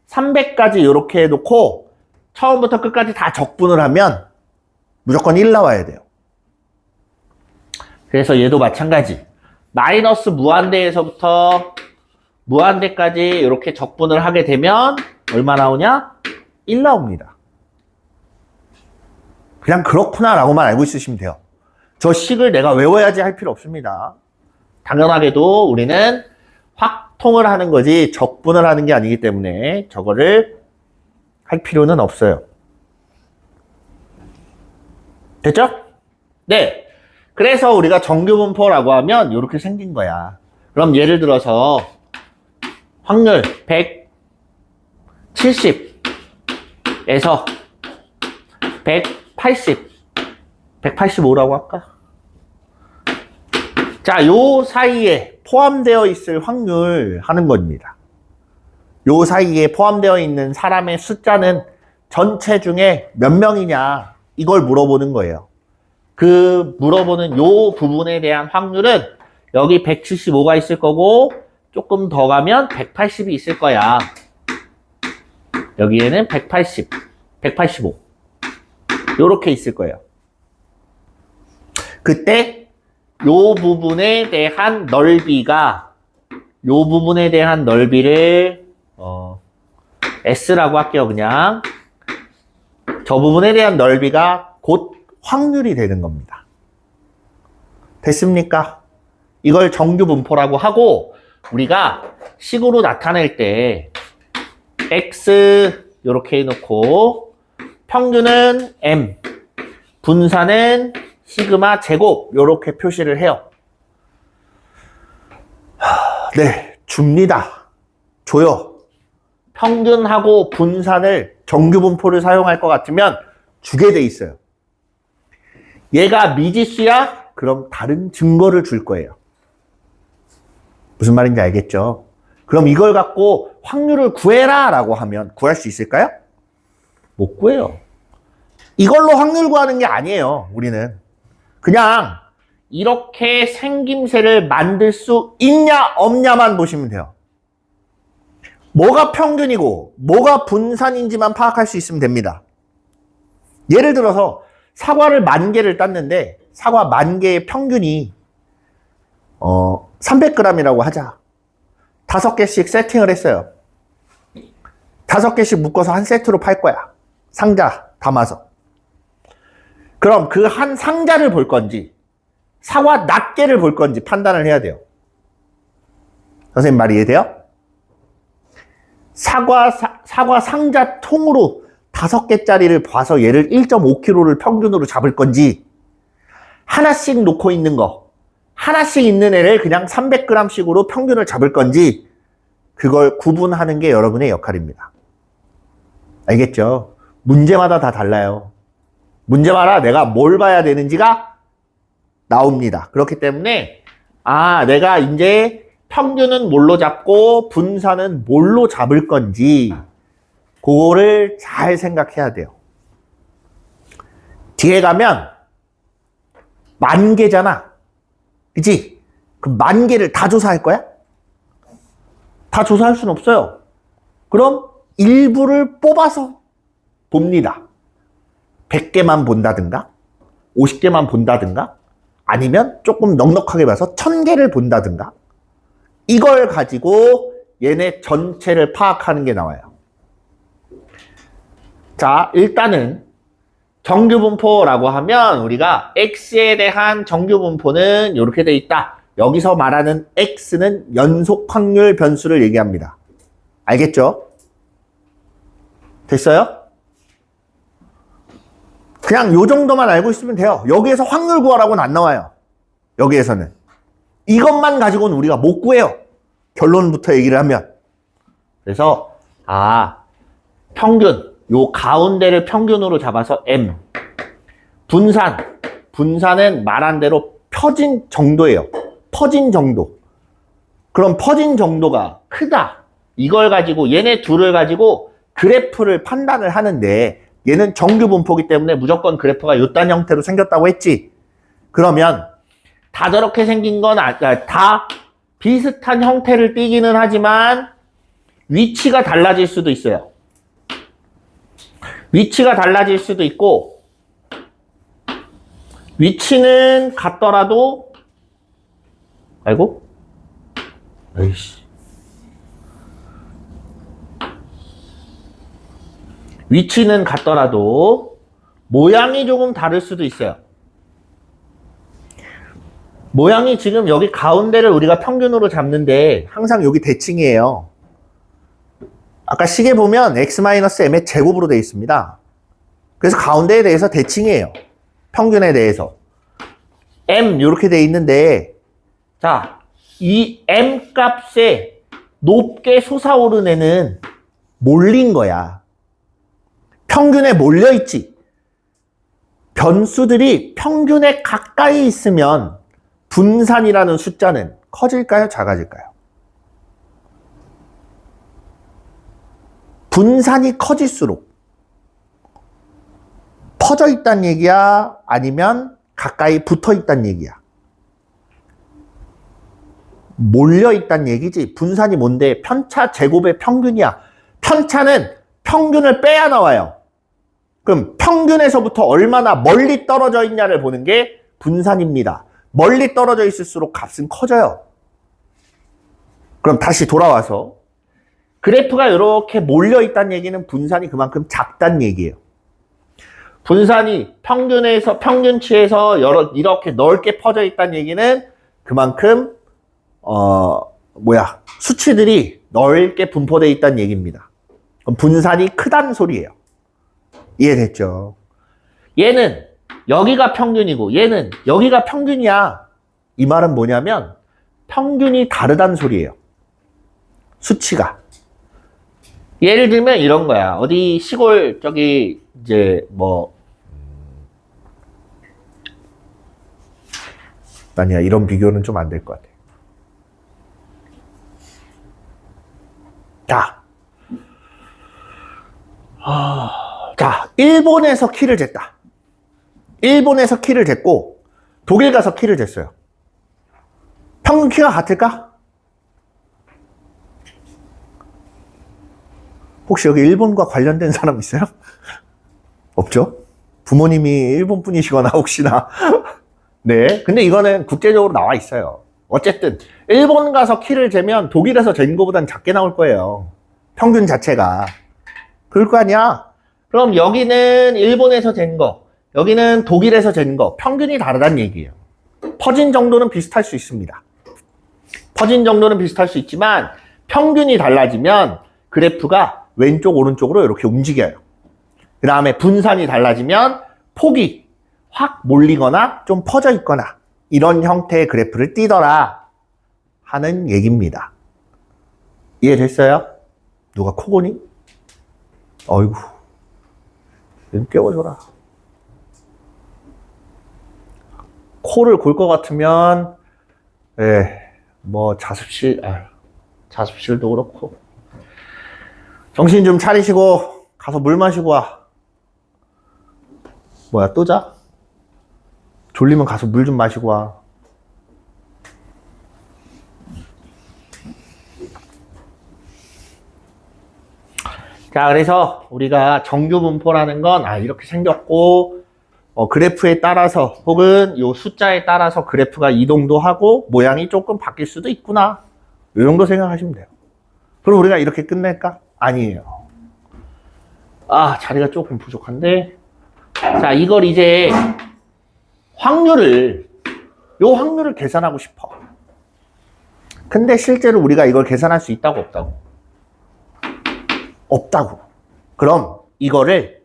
300까지 이렇게 해놓고 처음부터 끝까지 다 적분을 하면 무조건 1 나와야 돼요. 그래서 얘도 마찬가지. 마이너스 무한대에서부터 무한대까지 이렇게 적분을 하게 되면 얼마 나오냐? 1 나옵니다. 그냥 그렇구나 라고만 알고 있으시면 돼요. 저 식을 내가 외워야지 할 필요 없습니다. 당연하게도 우리는 확통을 하는 거지 적분을 하는 게 아니기 때문에 저거를 할 필요는 없어요. 됐죠? 네. 그래서 우리가 정규분포라고 하면 이렇게 생긴 거야. 그럼 예를 들어서 확률 170에서 180, 185라고 할까? 자, 요 사이에 포함되어 있을 확률 하는 겁니다. 요 사이에 포함되어 있는 사람의 숫자는 전체 중에 몇 명이냐 이걸 물어보는 거예요. 그 물어보는 요 부분에 대한 확률은 여기 175가 있을 거고 조금 더 가면 180이 있을 거야. 여기에는 180, 185 요렇게 있을 거예요. 그때 요 부분에 대한 넓이가 요 부분에 대한 넓이를 S라고 할게요. 그냥 저 부분에 대한 넓이가 곧 확률이 되는 겁니다. 됐습니까? 이걸 정규분포라고 하고 우리가 식으로 나타낼 때 X 이렇게 해놓고 평균은 M, 분산은 시그마 제곱 이렇게 표시를 해요. 네, 줍니다. 줘요. 평균하고 분산을 정규분포를 사용할 것 같으면 주게 돼 있어요. 얘가 미지수야? 그럼 다른 증거를 줄 거예요. 무슨 말인지 알겠죠? 그럼 이걸 갖고 확률을 구해라 라고 하면 구할 수 있을까요? 못 구해요. 이걸로 확률 구하는 게 아니에요. 우리는 그냥 이렇게 생김새를 만들 수 있냐 없냐만 보시면 돼요. 뭐가 평균이고 뭐가 분산인지만 파악할 수 있으면 됩니다. 예를 들어서 사과를 10,000개를 땄는데 사과 10,000개의 평균이 300g이라고 하자. 5개씩 세팅을 했어요. 5개씩 묶어서 한 세트로 팔 거야. 상자 담아서. 그럼 그 한 상자를 볼 건지 사과 낱개를 볼 건지 판단을 해야 돼요. 선생님 말이 이해돼요? 사과 상자 통으로 5개짜리를 봐서 얘를 1.5kg를 평균으로 잡을 건지 하나씩 놓고 있는 거 하나씩 있는 애를 그냥 300g씩으로 평균을 잡을 건지 그걸 구분하는 게 여러분의 역할입니다. 알겠죠? 문제마다 다 달라요. 문제마다 내가 뭘 봐야 되는지가 나옵니다. 그렇기 때문에 내가 이제 평균은 뭘로 잡고 분산은 뭘로 잡을 건지 그거를 잘 생각해야 돼요. 뒤에 가면 10,000개잖아. 그치? 그럼 10,000개를 다 조사할 거야? 다 조사할 수는 없어요. 그럼 일부를 뽑아서 봅니다. 100개만 본다든가 50개만 본다든가 아니면 조금 넉넉하게 봐서 1000개를 본다든가 이걸 가지고 얘네 전체를 파악하는 게 나와요. 자, 일단은 정규분포라고 하면 우리가 X에 대한 정규분포는 이렇게 돼 있다. 여기서 말하는 X는 연속 확률 변수를 얘기합니다. 알겠죠? 됐어요? 그냥 요 정도만 알고 있으면 돼요. 여기에서 확률 구하라고는 안 나와요. 여기에서는. 이것만 가지고는 우리가 못 구해요. 결론부터 얘기를 하면. 그래서 평균, 요 가운데를 평균으로 잡아서 M. 분산은 말한 대로 퍼진 정도예요. 퍼진 정도. 그럼 퍼진 정도가 크다. 이걸 가지고 얘네 둘을 가지고 그래프를 판단을 하는데 얘는 정규 분포기 때문에 무조건 그래프가 요딴 형태로 생겼다고 했지. 그러면 다 저렇게 생긴 건 다 비슷한 형태를 띠기는 하지만 위치가 달라질 수도 있어요. 위치가 달라질 수도 있고 위치는 같더라도 아이고 에이씨 위치는 같더라도 모양이 조금 다를 수도 있어요. 모양이 지금 여기 가운데를 우리가 평균으로 잡는데 항상 여기 대칭이에요. 아까 시계 보면 x-m의 제곱으로 되어 있습니다. 그래서 가운데에 대해서 대칭이에요. 평균에 대해서. m 이렇게 되어 있는데 자, 이 m 값에 높게 솟아오른 애는 몰린 거야. 평균에 몰려있지. 변수들이 평균에 가까이 있으면 분산이라는 숫자는 커질까요? 작아질까요? 분산이 커질수록 퍼져 있다는 얘기야? 아니면 가까이 붙어 있다는 얘기야? 몰려 있다는 얘기지. 분산이 뭔데? 편차 제곱의 평균이야. 편차는 평균을 빼야 나와요. 그럼 평균에서부터 얼마나 멀리 떨어져 있냐를 보는 게 분산입니다. 멀리 떨어져 있을수록 값은 커져요. 그럼 다시 돌아와서 그래프가 이렇게 몰려 있다는 얘기는 분산이 그만큼 작다는 얘기예요. 분산이 평균치에서 이렇게 넓게 퍼져 있다는 얘기는 그만큼 수치들이 넓게 분포되어 있다는 얘기입니다. 그럼 분산이 크다는 소리예요. 이해됐죠? 얘는 여기가 평균이고 얘는 여기가 평균이야. 이 말은 뭐냐면 평균이 다르다는 소리예요. 수치가. 예를 들면 이런 거야. 어디 시골 저기 이제 아니야, 이런 비교는 좀 안 될 것 같아. 자, 일본에서 키를 쟀다. 일본에서 키를 쟀고 독일 가서 키를 쟀어요. 평균 키가 같을까? 혹시 여기 일본과 관련된 사람 있어요? 없죠? 부모님이 일본 분이시거나 혹시나. 네. 근데 이거는 국제적으로 나와 있어요. 어쨌든 일본 가서 키를 재면 독일에서 잰 거보단 작게 나올 거예요. 평균 자체가. 그럴 거 아니야? 그럼 여기는 일본에서 잰 거, 여기는 독일에서 잰 거, 평균이 다르다는 얘기예요. 퍼진 정도는 비슷할 수 있습니다. 퍼진 정도는 비슷할 수 있지만 평균이 달라지면 그래프가 왼쪽 오른쪽으로 이렇게 움직여요. 그 다음에 분산이 달라지면 폭이 확 몰리거나 좀 퍼져 있거나 이런 형태의 그래프를 띄더라 하는 얘기입니다. 이해됐어요? 누가 코 고니? 어이구, 좀 깨워줘라. 코를 골 것 같으면, 뭐, 자습실도 그렇고. 정신 좀 차리시고, 가서 물 마시고 와. 뭐야, 또 자? 졸리면 가서 물 좀 마시고 와. 자, 그래서 우리가 정규분포라는 건, 이렇게 생겼고, 그래프에 따라서, 혹은 요 숫자에 따라서 그래프가 이동도 하고, 모양이 조금 바뀔 수도 있구나. 이 정도 생각하시면 돼요. 그럼 우리가 이렇게 끝낼까? 아니에요. 자리가 조금 부족한데. 자, 이걸 이제, 요 확률을 계산하고 싶어. 근데 실제로 우리가 이걸 계산할 수 있다고 없다고? 없다고. 그럼 이거를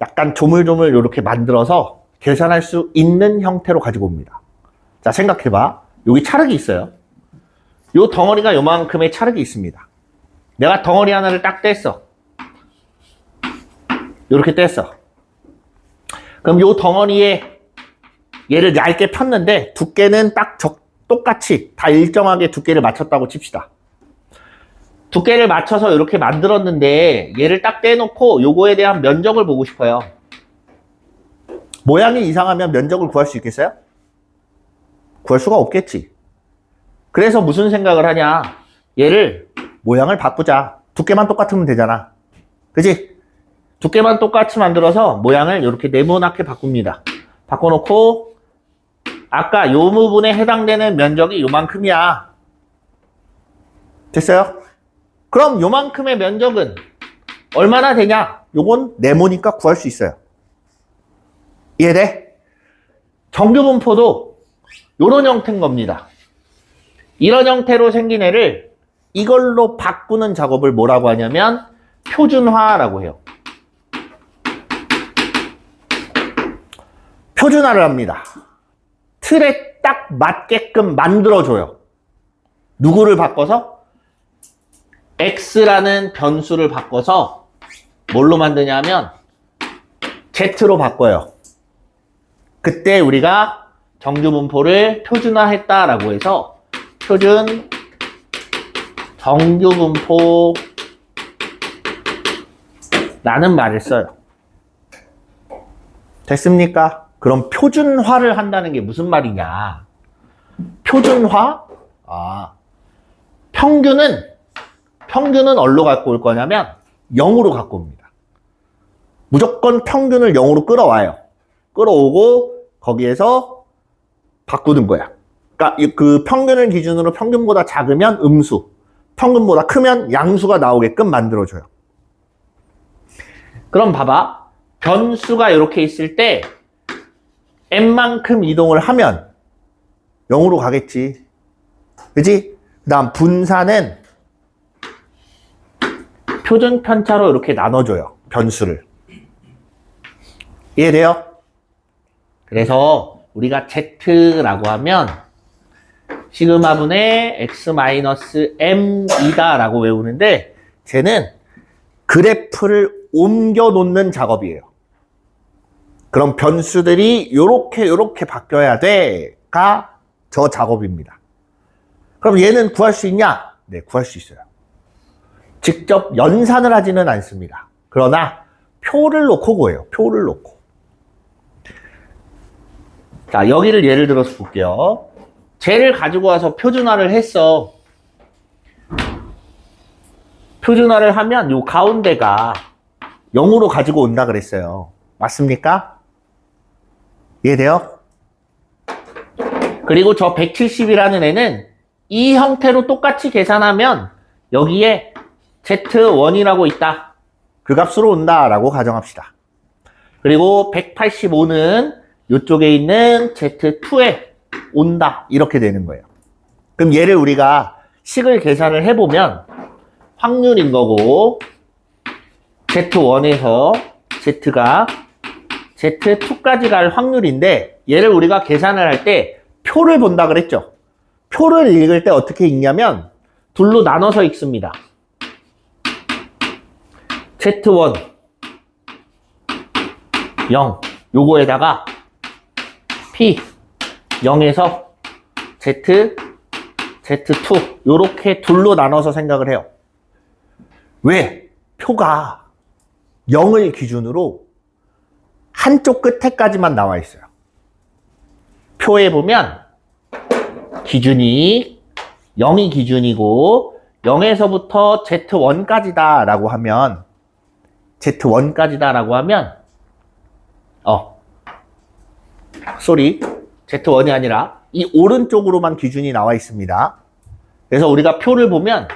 약간 조물조물 이렇게 만들어서 계산할 수 있는 형태로 가지고 옵니다. 자, 생각해봐. 여기 찰흙이 있어요. 요 덩어리가 요만큼의 찰흙이 있습니다. 내가 덩어리 하나를 딱 뗐어. 요렇게 뗐어. 그럼 요 덩어리에 얘를 얇게 폈는데 두께는 딱 똑같이 다 일정하게 두께를 맞췄다고 칩시다. 두께를 맞춰서 이렇게 만들었는데 얘를 딱 떼놓고 요거에 대한 면적을 보고 싶어요. 모양이 이상하면 면적을 구할 수 있겠어요? 구할 수가 없겠지. 그래서 무슨 생각을 하냐. 얘를 모양을 바꾸자. 두께만 똑같으면 되잖아. 그지? 두께만 똑같이 만들어서 모양을 이렇게 네모나게 바꿉니다. 바꿔놓고 아까 요 부분에 해당되는 면적이 요만큼이야. 됐어요? 그럼 요만큼의 면적은 얼마나 되냐? 요건 네모니까 구할 수 있어요. 이해돼? 정규분포도 요런 형태인 겁니다. 이런 형태로 생긴 애를 이걸로 바꾸는 작업을 뭐라고 하냐면 표준화라고 해요. 표준화를 합니다. 틀에 딱 맞게끔 만들어줘요. 누구를 바꿔서? x라는 변수를 바꿔서 뭘로 만드냐면 z로 바꿔요. 그때 우리가 정규분포를 표준화했다라고 해서 표준 정규분포라는 말을 써요. 됐습니까? 그럼 표준화를 한다는 게 무슨 말이냐? 표준화? 평균은 어디로 갖고 올 거냐면 0으로 갖고 옵니다. 무조건 평균을 0으로 끌어와요. 끌어오고 거기에서 바꾸는 거야. 그러니까 그 평균을 기준으로 평균보다 작으면 음수, 평균보다 크면 양수가 나오게끔 만들어줘요. 그럼 봐봐. 변수가 이렇게 있을 때 n만큼 이동을 하면 0으로 가겠지. 그치? 그 다음 분산은 표준 편차로 이렇게 나눠줘요. 변수를. 이해돼요? 그래서 우리가 z라고 하면 시그마분의 x-m이다 라고 외우는데 쟤는 그래프를 옮겨 놓는 작업이에요. 그럼 변수들이 요렇게 바뀌어야 돼가 저 작업입니다. 그럼 얘는 구할 수 있냐? 네, 구할 수 있어요. 직접 연산을 하지는 않습니다. 그러나 표를 놓고 구해요. 표를 놓고. 자, 여기를 예를 들어서 볼게요. 쟤를 가지고 와서 표준화를 했어. 표준화를 하면 요 가운데가 0으로 가지고 온다 그랬어요. 맞습니까? 이해돼요? 그리고 저 170이라는 애는 이 형태로 똑같이 계산하면 여기에 Z1이라고 있다. 그 값으로 온다라고 가정합시다. 그리고 185는 이쪽에 있는 Z2에 온다. 이렇게 되는 거예요. 그럼 얘를 우리가 식을 계산을 해보면 확률인 거고 Z1에서 Z가 Z2까지 갈 확률인데 얘를 우리가 계산을 할 때 표를 본다 그랬죠. 표를 읽을 때 어떻게 읽냐면 둘로 나눠서 읽습니다. Z1 0 요거에다가 P 0에서 Z, Z2 요렇게 둘로 나눠서 생각을 해요. 왜? 표가 0을 기준으로 한쪽 끝에까지만 나와 있어요. 표에 보면 기준이 0이 기준이고 0에서부터 Z1까지다 라고 하면 Z1까지다 라고 하면 Z1이 아니라 이 오른쪽으로만 기준이 나와 있습니다. 그래서 우리가 표를 보면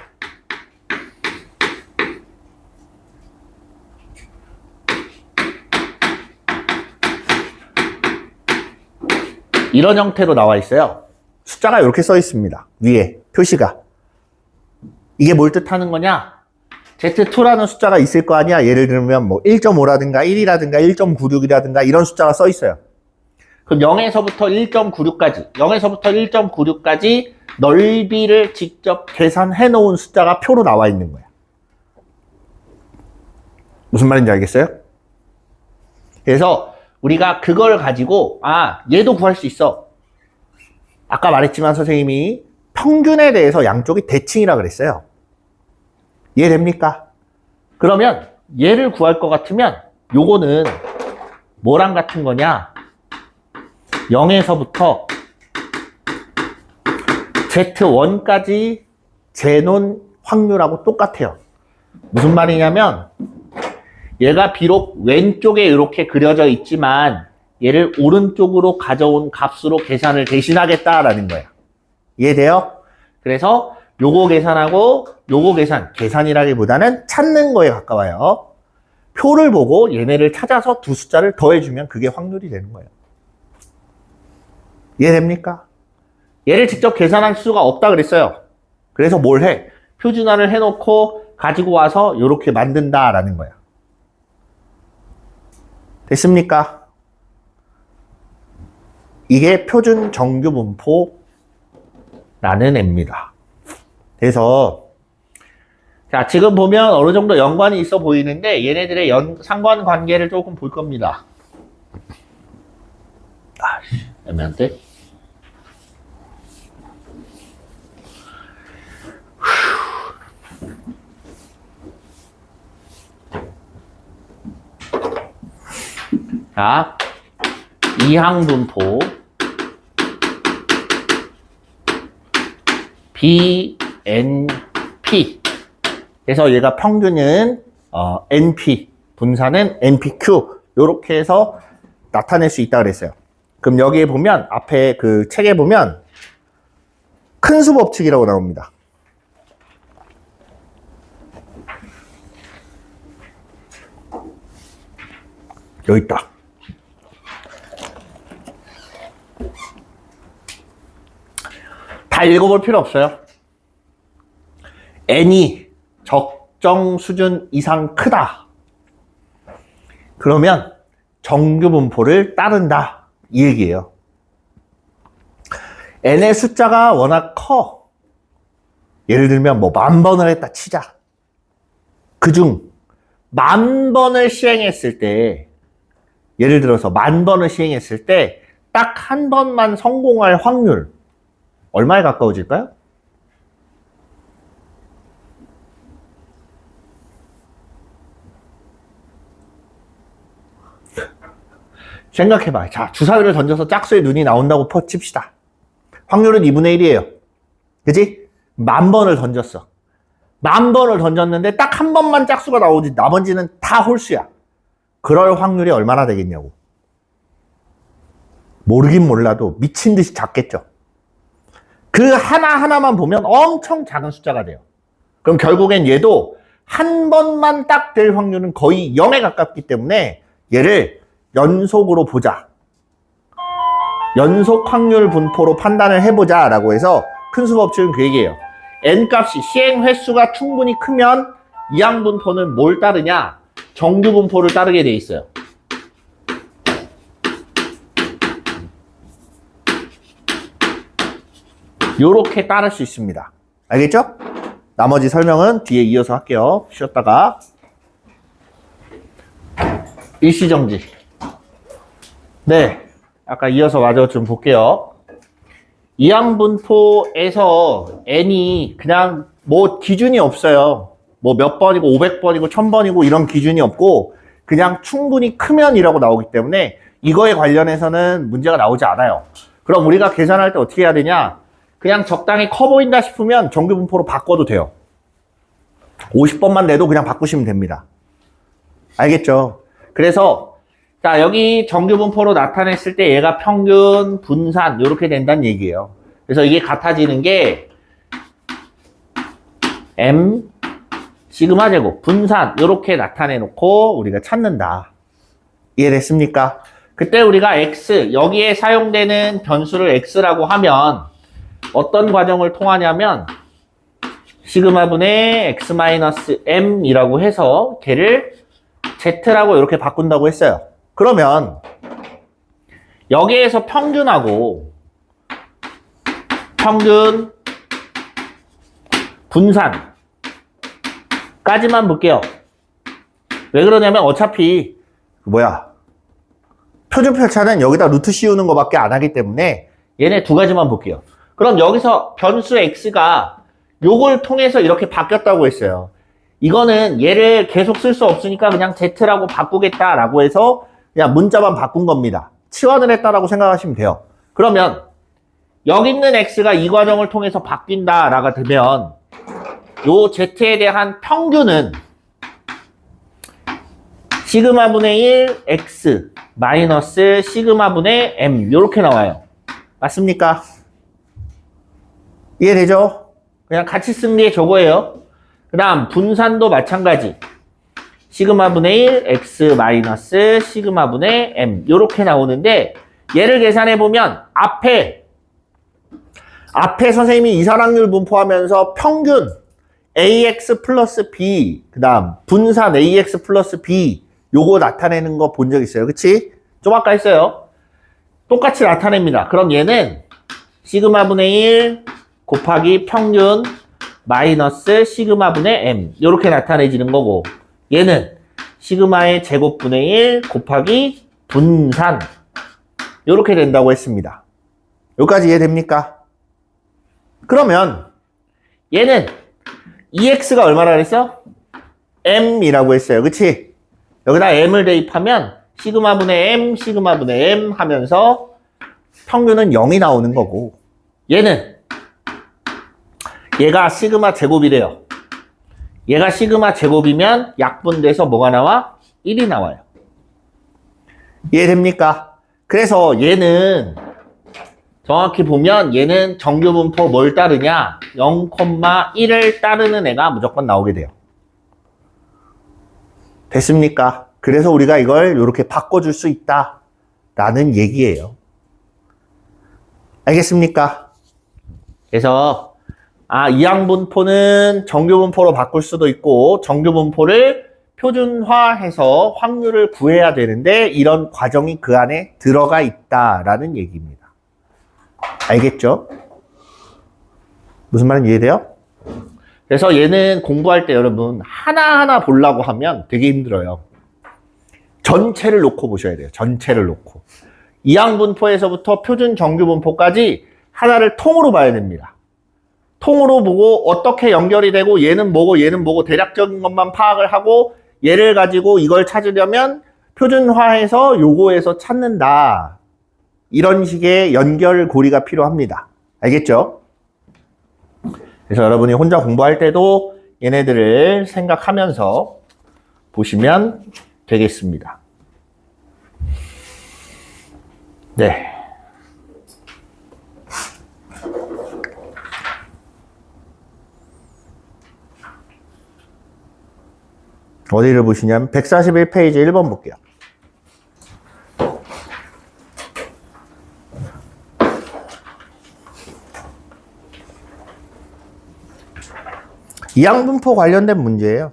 이런 형태로 나와 있어요. 숫자가 이렇게 써 있습니다. 위에 표시가. 이게 뭘 뜻하는 거냐? Z2라는 숫자가 있을 거 아니야? 예를 들면 뭐 1.5라든가 1이라든가 1.96이라든가 이런 숫자가 써 있어요. 그럼 0에서부터 1.96까지 넓이를 직접 계산해 놓은 숫자가 표로 나와 있는 거야. 무슨 말인지 알겠어요? 그래서 우리가 그걸 가지고 얘도 구할 수 있어. 아까 말했지만 선생님이 평균에 대해서 양쪽이 대칭이라 그랬어요. 이해됩니까? 그러면 얘를 구할 것 같으면 요거는 뭐랑 같은 거냐? 0에서부터 Z1까지 재놓은 확률하고 똑같아요. 무슨 말이냐면 얘가 비록 왼쪽에 이렇게 그려져 있지만 얘를 오른쪽으로 가져온 값으로 계산을 대신하겠다라는 거야. 이해돼요? 그래서 요거 계산하고 요거 계산이라기보다는 찾는 거에 가까워요. 표를 보고 얘네를 찾아서 두 숫자를 더해주면 그게 확률이 되는 거예요. 이해됩니까? 얘를 직접 계산할 수가 없다 그랬어요. 그래서 뭘 해? 표준화를 해놓고 가지고 와서 이렇게 만든다라는 거야. 됐습니까? 이게 표준 정규 분포라는 애입니다. 그래서 자, 지금 보면 어느 정도 연관이 있어 보이는데 얘네들의 상관관계를 조금 볼 겁니다. 애매한데? 자, 이항분포 BNP. 그래서 얘가 평균은 NP, 분산은 NPQ 이렇게 해서 나타낼 수 있다 그랬어요. 그럼 여기에 보면 앞에 그 책에 보면 큰 수 법칙이라고 나옵니다. 여기 있다. 다 읽어볼 필요 없어요. n이 적정 수준 이상 크다. 그러면 정규 분포를 따른다. 이 얘기예요. n의 숫자가 워낙 커. 예를 들면 뭐 10,000번을 했다 치자. 그중 10,000번을 시행했을 때, 예를 들어서 10,000번을 시행했을 때 딱 한 번만 성공할 확률 얼마에 가까워질까요? 생각해봐. 자, 주사위를 던져서 짝수의 눈이 나온다고 칩시다. 확률은 2분의 1이에요. 그치? 10,000번을 던졌어. 10,000번을 던졌는데 딱 한 번만 짝수가 나오지 나머지는 다 홀수야. 그럴 확률이 얼마나 되겠냐고. 모르긴 몰라도 미친 듯이 작겠죠. 그 하나하나만 보면 엄청 작은 숫자가 돼요. 그럼 결국엔 얘도 한 번만 딱 될 확률은 거의 0에 가깝기 때문에 얘를 연속으로 보자. 연속 확률 분포로 판단을 해보자 라고 해서 큰 수 법칙은 그 얘기예요. n값이 시행 횟수가 충분히 크면 이항분포는 뭘 따르냐? 정규 분포를 따르게 돼 있어요. 요렇게 따를 수 있습니다. 알겠죠? 나머지 설명은 뒤에 이어서 할게요. 쉬었다가. 일시정지. 네. 아까 이어서 마저 좀 볼게요. 이항분포에서 n이 그냥 뭐 기준이 없어요. 뭐 몇 번이고 500번이고 1000번이고 이런 기준이 없고 그냥 충분히 크면이라고 나오기 때문에 이거에 관련해서는 문제가 나오지 않아요. 그럼 우리가 계산할 때 어떻게 해야 되냐? 그냥 적당히 커 보인다 싶으면 정규분포로 바꿔도 돼요. 50번만 내도 그냥 바꾸시면 됩니다. 알겠죠? 그래서 자, 여기 정규분포로 나타냈을 때 얘가 평균, 분산 이렇게 된다는 얘기예요. 그래서 이게 같아지는 게 M 시그마 제곱 분산 이렇게 나타내 놓고 우리가 찾는다. 이해됐습니까? 그때 우리가 X 여기에 사용되는 변수를 X라고 하면 어떤 과정을 통하냐면 시그마분의 X-M이라고 해서 걔를 Z라고 이렇게 바꾼다고 했어요. 그러면 여기에서 평균하고 평균 분산까지만 볼게요. 왜 그러냐면 어차피 표준 편차는 여기다 루트 씌우는 것밖에 안 하기 때문에 얘네 두 가지만 볼게요. 그럼 여기서 변수 x가 요걸 통해서 이렇게 바뀌었다고 했어요. 이거는 얘를 계속 쓸 수 없으니까 그냥 z라고 바꾸겠다라고 해서 그냥 문자만 바꾼 겁니다. 치환을 했다라고 생각하시면 돼요. 그러면 여기 있는 x가 이 과정을 통해서 바뀐다라가 되면 요 z에 대한 평균은 시그마분의 1 x 마이너스 시그마분의 m 요렇게 나와요. 맞습니까? 이해되죠? 그냥 같이 쓰는 게 저거예요. 그 다음 분산도 마찬가지. 시그마분의 1 x 마이너스 시그마분의 m 요렇게 나오는데 얘를 계산해보면 앞에 선생님이 이산확률 분포하면서 평균 ax 플러스 b 그 다음 분산 ax 플러스 b 요거 나타내는 거 본 적 있어요. 그치? 좀 아까 했어요. 똑같이 나타냅니다. 그럼 얘는 시그마분의 1 곱하기 평균 마이너스 시그마분의 m 요렇게 나타내지는 거고 얘는 시그마의 제곱분의 1 곱하기 분산 요렇게 된다고 했습니다. 여기까지 이해됩니까? 그러면 얘는 EX가 얼마나 그랬어? M이라고 했어요. 그치? 여기다 M을 대입하면 시그마분의 M, 시그마분의 M 하면서 평균은 0이 나오는 거고 얘가 시그마 제곱이래요. 얘가 시그마 제곱이면 약분돼서 뭐가 나와? 1이 나와요. 이해됩니까? 그래서 얘는 정확히 보면 얘는 정규분포 뭘 따르냐? 0,1을 따르는 애가 무조건 나오게 돼요. 됐습니까? 그래서 우리가 이걸 이렇게 바꿔줄 수 있다라는 얘기예요. 알겠습니까? 그래서 이항분포는 정규분포로 바꿀 수도 있고 정규분포를 표준화해서 확률을 구해야 되는데 이런 과정이 그 안에 들어가 있다라는 얘기입니다. 알겠죠? 무슨 말인지 이해돼요? 그래서 얘는 공부할 때 여러분 하나하나 보려고 하면 되게 힘들어요. 전체를 놓고 보셔야 돼요. 전체를 놓고. 이항분포에서부터 표준 정규분포까지 하나를 통으로 봐야 됩니다. 통으로 보고 어떻게 연결이 되고 얘는 뭐고 대략적인 것만 파악을 하고 얘를 가지고 이걸 찾으려면 표준화해서 요거에서 찾는다. 이런 식의 연결고리가 필요합니다. 알겠죠? 그래서 여러분이 혼자 공부할 때도 얘네들을 생각하면서 보시면 되겠습니다. 네. 어디를 보시냐면 141페이지 1번 볼게요. 이항분포 관련된 문제예요.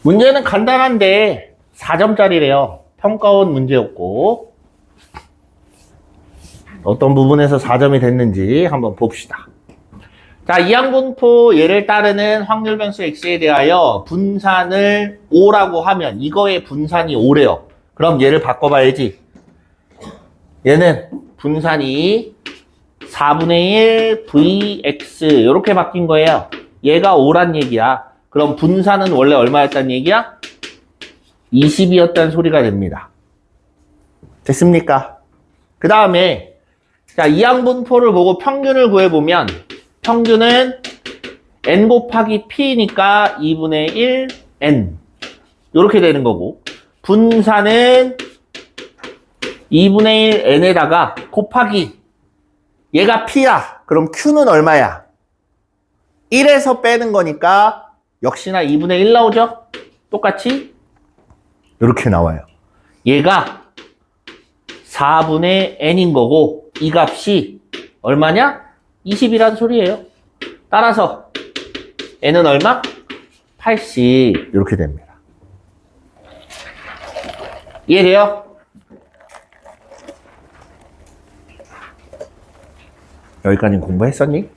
문제는 간단한데 4점짜리래요. 평가원 문제였고 어떤 부분에서 4점이 됐는지 한번 봅시다. 자, 이항분포 얘를 따르는 확률 변수 x에 대하여 분산을 5라고 하면 이거의 분산이 5래요. 그럼 얘를 바꿔봐야지. 얘는 분산이 4분의 1 Vx 이렇게 바뀐 거예요. 얘가 5란 얘기야. 그럼 분산은 원래 얼마였단 얘기야? 20이었다는 소리가 됩니다. 됐습니까? 그 다음에 자, 이항분포를 보고 평균을 구해보면 평균은 n 곱하기 p니까 2분의 1 n 이렇게 되는 거고 분산은 2분의 1 n에다가 곱하기 얘가 p야. 그럼 q는 얼마야? 1에서 빼는 거니까 역시나 2분의 1 나오죠? 똑같이 이렇게 나와요. 얘가 4분의 n인 거고 이 값이 얼마냐? 20이라는 소리예요. 따라서 n은 얼마? 80 이렇게 됩니다. 이해돼요? 여기까지는 공부했었니?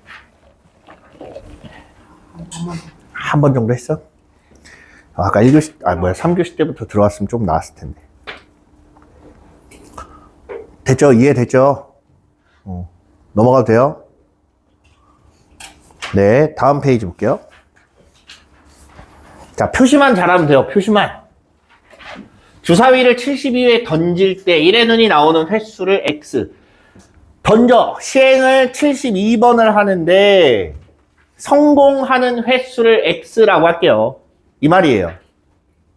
한 번 정도 했어? 아까 1교시, 3교시 때부터 들어왔으면 좀 나았을 텐데. 됐죠? 이해됐죠? 넘어가도 돼요? 네, 다음 페이지 볼게요. 자, 표시만 잘하면 돼요. 표시만. 주사위를 72회 던질 때 1의 눈이 나오는 횟수를 x. 던져. 시행을 72번을 하는데 성공하는 횟수를 x라고 할게요. 이 말이에요.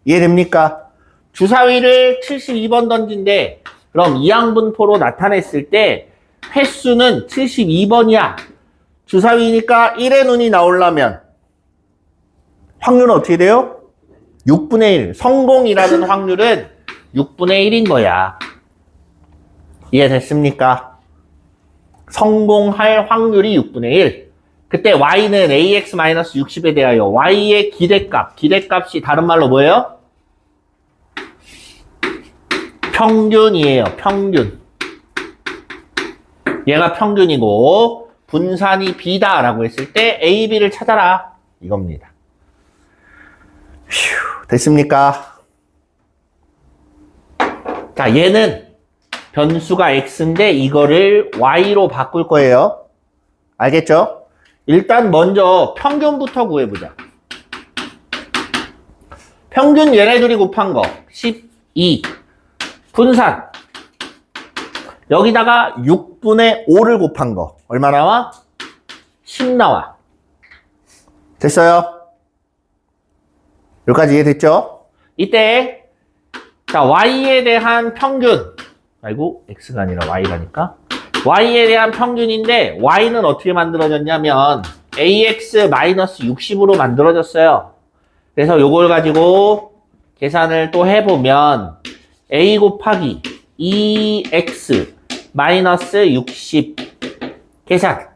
이해됩니까? 주사위를 72번 던진데 그럼 이항분포로 나타냈을 때 횟수는 72번이야. 주사위니까 1의 눈이 나오려면 확률은 어떻게 돼요? 6분의 1. 성공이라는 확률은 6분의 1인 거야. 이해됐습니까? 성공할 확률이 6분의 1. 그때 y는 ax-60에 대하여 y의 기대값. 기대값이 다른 말로 뭐예요? 평균이에요. 평균. 얘가 평균이고 분산이 b다라고 했을 때 a, b를 찾아라. 이겁니다. 휴, 됐습니까? 자, 얘는 변수가 x인데 이거를 y로 바꿀 거예요. 알겠죠? 일단 먼저 평균부터 구해보자. 평균 얘네들이 곱한 거 12. 분산 여기다가 6분의 5를 곱한 거 얼마 나와? 10 나와. 됐어요? 여기까지 이해됐죠? 이때 자 y에 대한 평균 아이고 x가 아니라 y가니까 y에 대한 평균인데 y는 어떻게 만들어졌냐면 ax-60으로 만들어졌어요. 그래서 요걸 가지고 계산을 또 해보면 a 곱하기 2x-60 계산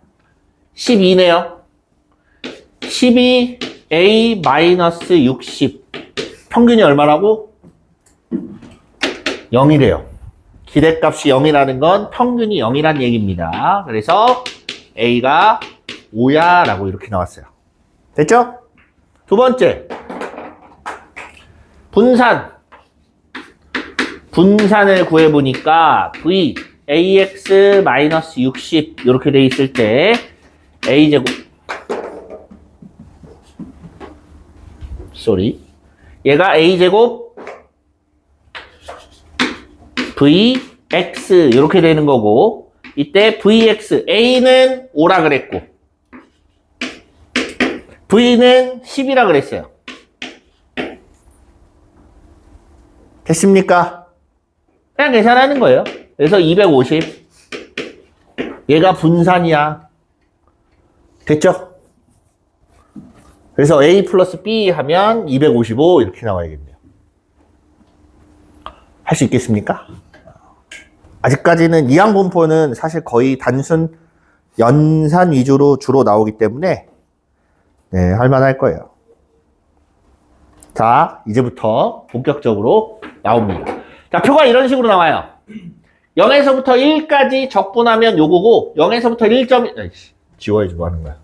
12네요. 12a-60 평균이 얼마라고? 0이래요. 기대값이 0이라는 건 평균이 0이란 얘기입니다. 그래서 a가 5야 라고 이렇게 나왔어요. 됐죠? 두 번째 분산을 구해보니까 v ax-60 이렇게 돼 있을 때 a제곱 얘가 a제곱 vx 이렇게 되는 거고 이때 vx a는 5라 그랬고 v는 10이라 그랬어요. 됐습니까? 그냥 계산하는 거예요. 그래서 250 얘가 분산이야. 됐죠? 그래서 A 플러스 B 하면 255 이렇게 나와야겠네요. 할 수 있겠습니까? 아직까지는 이항분포는 사실 거의 단순 연산 위주로 주로 나오기 때문에 네, 할만할 거예요. 자, 이제부터 본격적으로 나옵니다. 자, 표가 이런 식으로 나와요. 0에서부터 1까지 적분하면 요거고 0에서부터 1.1 지워야지 뭐 하는 거야.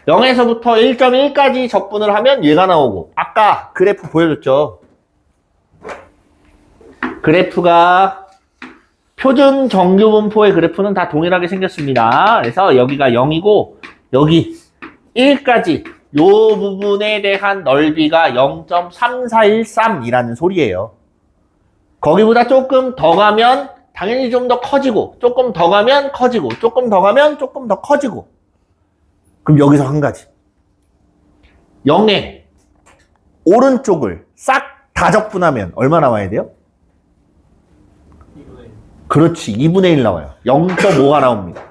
0에서부터 1.1까지 적분을 하면 얘가 나오고 아까 그래프 보여줬죠. 그래프가 표준 정규분포의 그래프는 다 동일하게 생겼습니다. 그래서 여기가 0이고 여기 1까지 요 부분에 대한 넓이가 0.3413이라는 소리예요. 거기보다 조금 더 가면 당연히 좀 더 커지고 조금 더 가면 커지고 조금 더 가면 조금 더 커지고 그럼 여기서 한 가지 0에 오른쪽을 싹 다 적분하면 얼마 나와야 돼요? 2분의 1. 그렇지 2분의 1 나와요. 0.5가 나옵니다.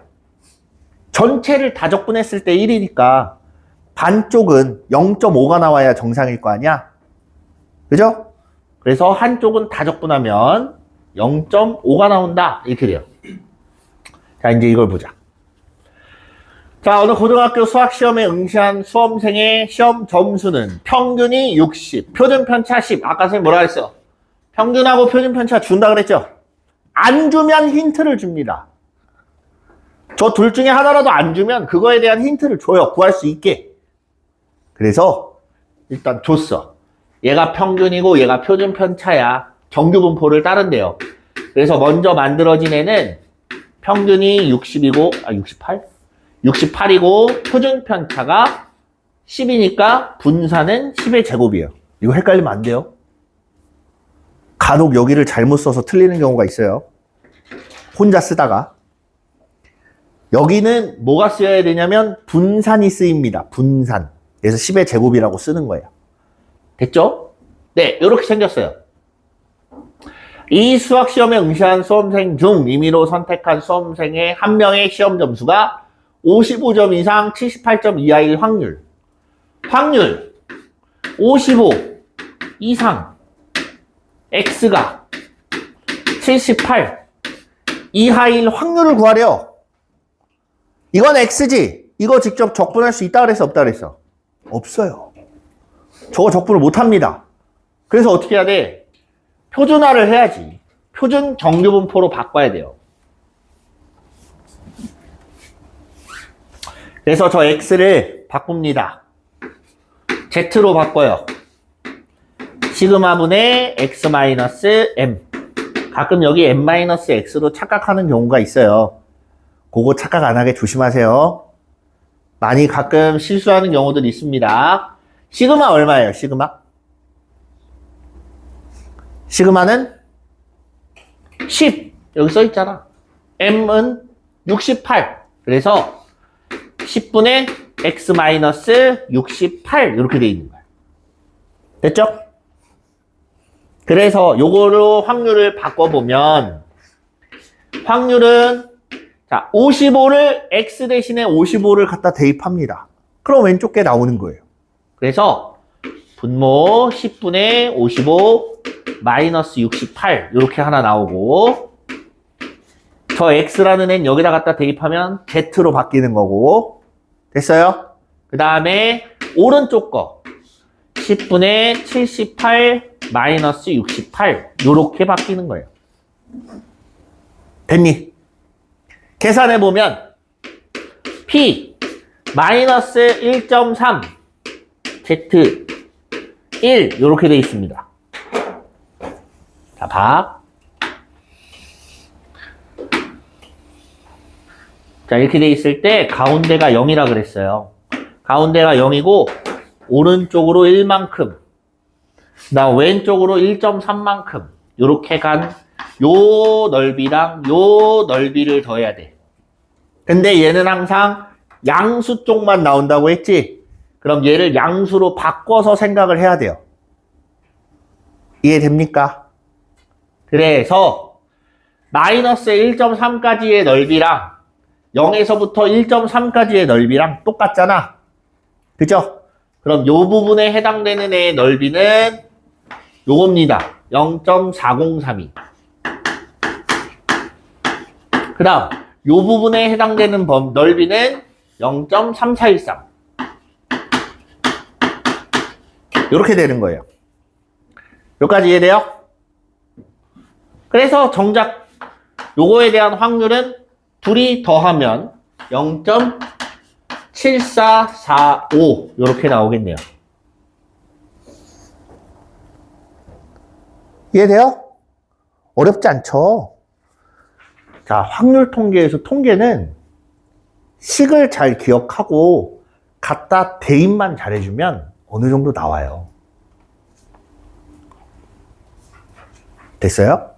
전체를 다 적분했을 때 1이니까 반쪽은 0.5가 나와야 정상일 거 아니야? 그죠? 그래서 한쪽은 다 적분하면 0.5가 나온다 이렇게 돼요. 자 이제 이걸 보자. 자 어느 고등학교 수학시험에 응시한 수험생의 시험 점수는 평균이 60, 표준편차 10. 아까 선생님 뭐라 그랬어? 평균하고 표준편차 준다 그랬죠? 안 주면 힌트를 줍니다. 저 둘 중에 하나라도 안 주면 그거에 대한 힌트를 줘요. 구할 수 있게. 그래서 일단 줬어. 얘가 평균이고 얘가 표준편차야. 정규분포를 따른대요. 그래서 먼저 만들어진 애는 평균이 60이고 68? 68이고 표준편차가 10이니까 분산은 10의 제곱이에요. 이거 헷갈리면 안 돼요. 간혹 여기를 잘못 써서 틀리는 경우가 있어요. 혼자 쓰다가. 여기는 뭐가 쓰여야 되냐면 분산이 쓰입니다. 분산. 그래서 10의 제곱이라고 쓰는 거예요. 됐죠? 네, 이렇게 생겼어요. 이 수학시험에 응시한 수험생 중 임의로 선택한 수험생의 한 명의 시험 점수가 55점 이상 78점 이하일 확률. 확률 55 이상 X가 78 이하일 확률을 구하래요. 이건 X지. 이거 직접 적분할 수 있다 그랬어? 없다 그랬어? 없어요. 저거 적분을 못합니다. 그래서 어떻게 해야 돼? 표준화를 해야지. 표준 정규분포로 바꿔야 돼요. 그래서 저 X를 바꿉니다. Z로 바꿔요. 시그마분의 X-M. 가끔 여기 M-X로 착각하는 경우가 있어요. 그거 착각 안 하게 조심하세요. 많이 가끔 실수하는 경우들이 있습니다. 시그마 얼마예요? 시그마? 시그마는 10. 여기 써 있잖아. M은 68. 그래서 10분의 X-68 이렇게 돼 있는 거야. 됐죠? 그래서 요거로 확률을 바꿔보면 확률은 자 55를 X 대신에 55를 갖다 대입합니다. 그럼 왼쪽 게 나오는 거예요. 그래서 분모 10분의 55 마이너스 68 이렇게 하나 나오고 저 X라는 애는 여기다 갖다 대입하면 Z로 바뀌는 거고 됐어요? 그 다음에 오른쪽 거 10분의 78 마이너스 68 이렇게 바뀌는 거예요. 됐니? 계산해보면 P 마이너스 1.3 Z 1 이렇게 돼 있습니다. 자, 봐. 자, 이렇게 돼 있을 때 가운데가 0이라 그랬어요. 가운데가 0이고 오른쪽으로 1만큼 그다음 왼쪽으로 1.3만큼 이렇게 간 요 넓이랑 요 넓이를 더해야 돼. 근데 얘는 항상 양수 쪽만 나온다고 했지? 그럼 얘를 양수로 바꿔서 생각을 해야 돼요. 이해됩니까? 그래서 마이너스 1.3까지의 넓이랑 0에서부터 1.3까지의 넓이랑 똑같잖아. 그죠? 그럼 요 부분에 해당되는 애의 넓이는 요겁니다. 0.4032. 그 다음 요 부분에 해당되는 넓이는 0.3413. 이렇게 되는 거예요. 여기까지 이해돼요? 그래서 정작 요거에 대한 확률은 둘이 더하면 0.7445 이렇게 나오겠네요. 이해돼요? 어렵지 않죠? 자, 확률 통계에서 통계는 식을 잘 기억하고 갖다 대입만 잘해주면 어느 정도 나와요. 됐어요?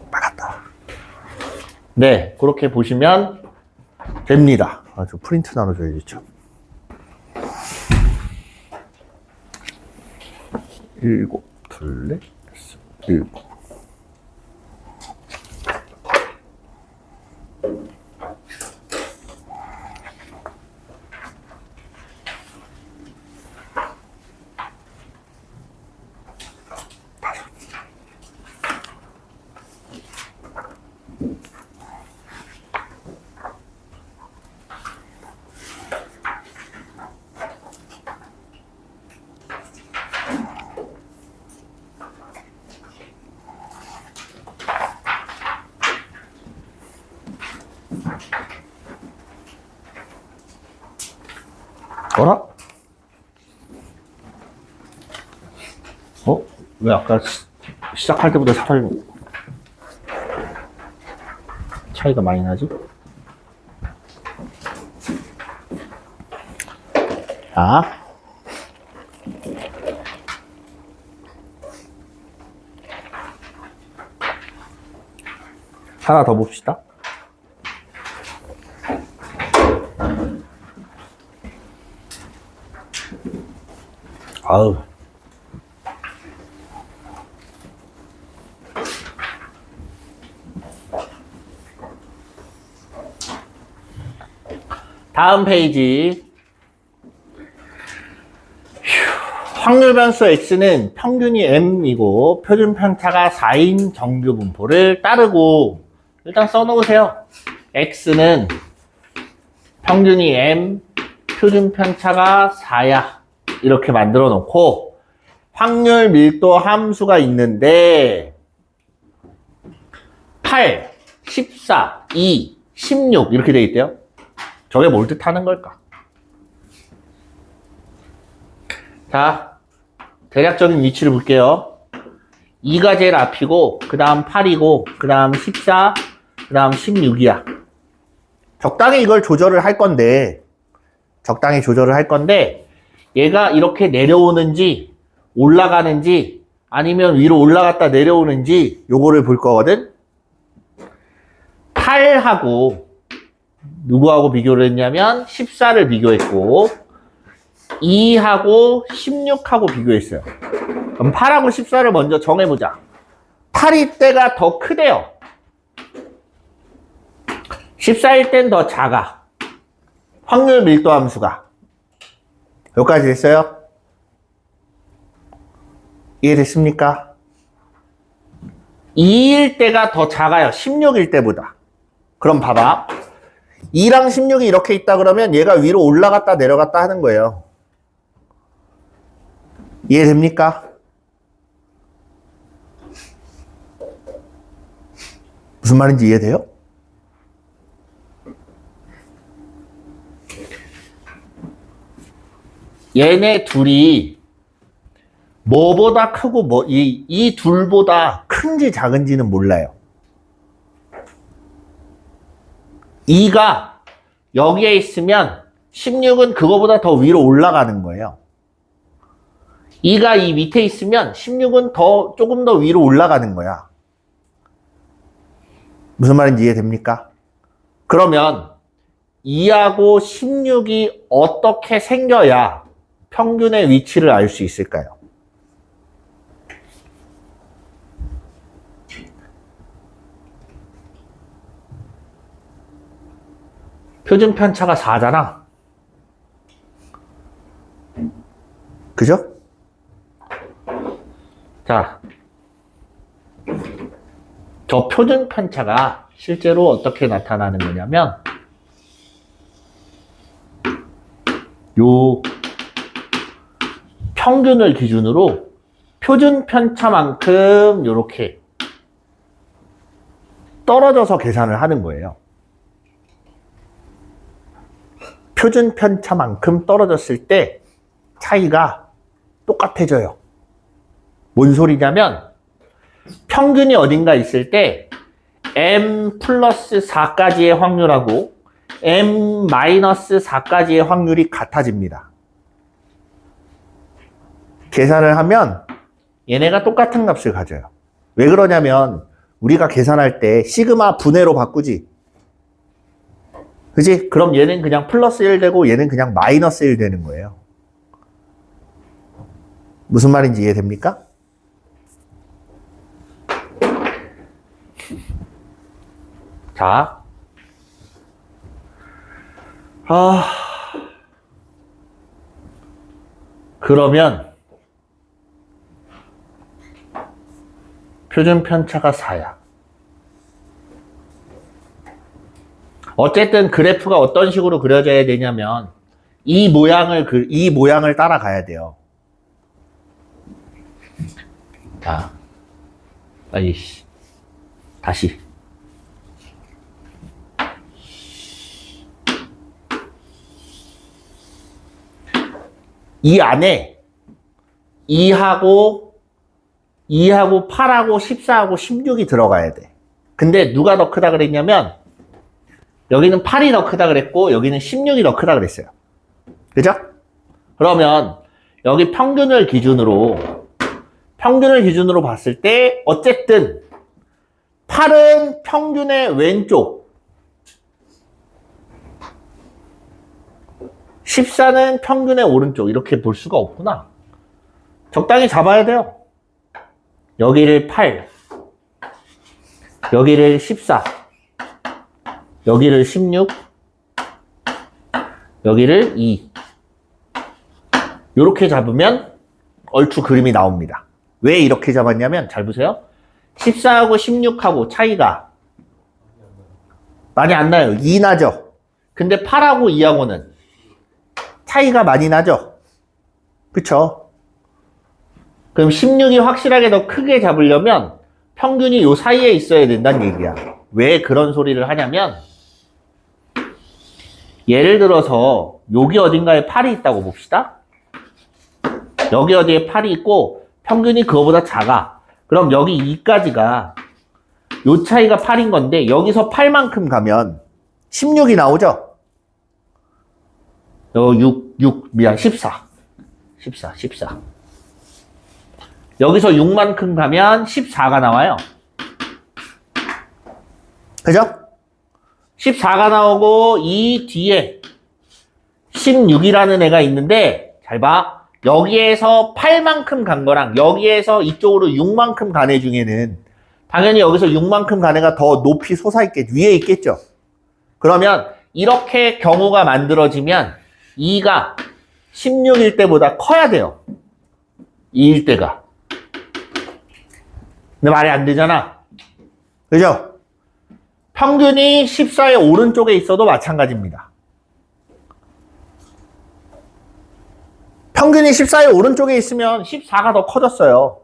막았다. 네, 그렇게 보시면 됩니다. 아, 저 프린트 나눠줘야지, 참. 7, 2, 7. 어라? 왜 아까 시작할 때보다 차이가 많이 나지? 자, 하나 더 봅시다. 아우. 다음 페이지. 확률 변수 x는 평균이 m이고 표준 편차가 4인 정규 분포를 따르고, 일단 써놓으세요. x는 평균이 m, 표준 편차가 4야. 이렇게 만들어 놓고 확률 밀도 함수가 있는데 8, 14, 2, 16 이렇게 돼 있대요. 저게 뭘 뜻하는 걸까? 자, 대략적인 위치를 볼게요. 2가 제일 앞이고 그 다음 8이고 그 다음 14, 그 다음 16이야. 적당히 이걸 조절을 할 건데 얘가 이렇게 내려오는지 올라가는지 아니면 위로 올라갔다 내려오는지 요거를 볼 거거든. 8하고 누구하고 비교를 했냐면 14를 비교했고 2하고 16하고 비교했어요. 그럼 8하고 14를 먼저 정해보자. 8일 때가 더 크대요. 14일 땐 더 작아. 확률 밀도 함수가. 여기까지 됐어요? 이해됐습니까? 2일 때가 더 작아요. 16일 때보다. 그럼 봐봐. 2랑 16이 이렇게 있다 그러면 얘가 위로 올라갔다 내려갔다 하는 거예요. 이해됩니까? 무슨 말인지 이해돼요? 얘네 둘이 뭐보다 크고 이 둘보다 큰지 작은지는 몰라요. 2가 여기에 있으면 16은 그거보다 더 위로 올라가는 거예요. 2가 이 밑에 있으면 16은 조금 더 위로 올라가는 거야. 무슨 말인지 이해됩니까? 그러면 2하고 16이 어떻게 생겨야 평균의 위치를 알 수 있을까요? 표준 편차가 4잖아. 그죠? 자, 저 표준 편차가 실제로 어떻게 나타나는 거냐면 요 평균을 기준으로 표준 편차만큼 요렇게 떨어져서 계산을 하는 거예요. 표준 편차만큼 떨어졌을 때 차이가 똑같아져요. 뭔 소리냐면 평균이 어딘가 있을 때 m 플러스 4까지의 확률하고 m 마이너스 4까지의 확률이 같아집니다. 계산을 하면 얘네가 똑같은 값을 가져요. 왜 그러냐면 우리가 계산할 때 시그마 분해로 바꾸지. 그지? 그럼 얘는 그냥 플러스 1 되고 얘는 그냥 마이너스 1 되는 거예요. 무슨 말인지 이해됩니까? 자, 그러면 표준 편차가 4야. 어쨌든 그래프가 어떤 식으로 그려져야 되냐면 이 모양을 따라가야 돼요. 자, 아이씨, 다시. 이 안에 2하고 8하고 14하고 16이 들어가야 돼. 근데 누가 더 크다 그랬냐면 여기는 8이 더 크다 그랬고 여기는 16이 더 크다 그랬어요. 그죠? 그러면 여기 평균을 기준으로 봤을 때 어쨌든 8은 평균의 왼쪽, 14는 평균의 오른쪽 이렇게 볼 수가 없구나. 적당히 잡아야 돼요. 여기를 8, 여기를 14, 여기를 16, 여기를 2. 이렇게 잡으면 얼추 그림이 나옵니다. 왜 이렇게 잡았냐면 잘 보세요. 14하고 16하고 차이가 많이 안 나요. 2 나죠. 근데 8하고 2하고는 차이가 많이 나죠. 그쵸? 그럼 16이 확실하게 더 크게 잡으려면 평균이 요 사이에 있어야 된다는 얘기야. 왜 그런 소리를 하냐면 예를 들어서 여기 어딘가에 8이 있다고 봅시다. 여기 어디에 8이 있고 평균이 그거보다 작아. 그럼 여기 2까지가 요 차이가 8인 건데 여기서 8만큼 가면 16이 나오죠? 14. 여기서 6만큼 가면 14가 나와요. 그죠? 14가 나오고 이 뒤에 16이라는 애가 있는데 잘 봐. 여기에서 8만큼 간 거랑 여기에서 이쪽으로 6만큼 간 애 중에는 당연히 여기서 6만큼 간 애가 더 높이 솟아있겠죠. 위에 있겠죠. 그러면 이렇게 경우가 만들어지면 2가 16일 때보다 커야 돼요. 2일 때가. 근데 말이 안 되잖아. 그죠? 평균이 14의 오른쪽에 있어도 마찬가지입니다. 평균이 14의 오른쪽에 있으면 14가 더 커졌어요.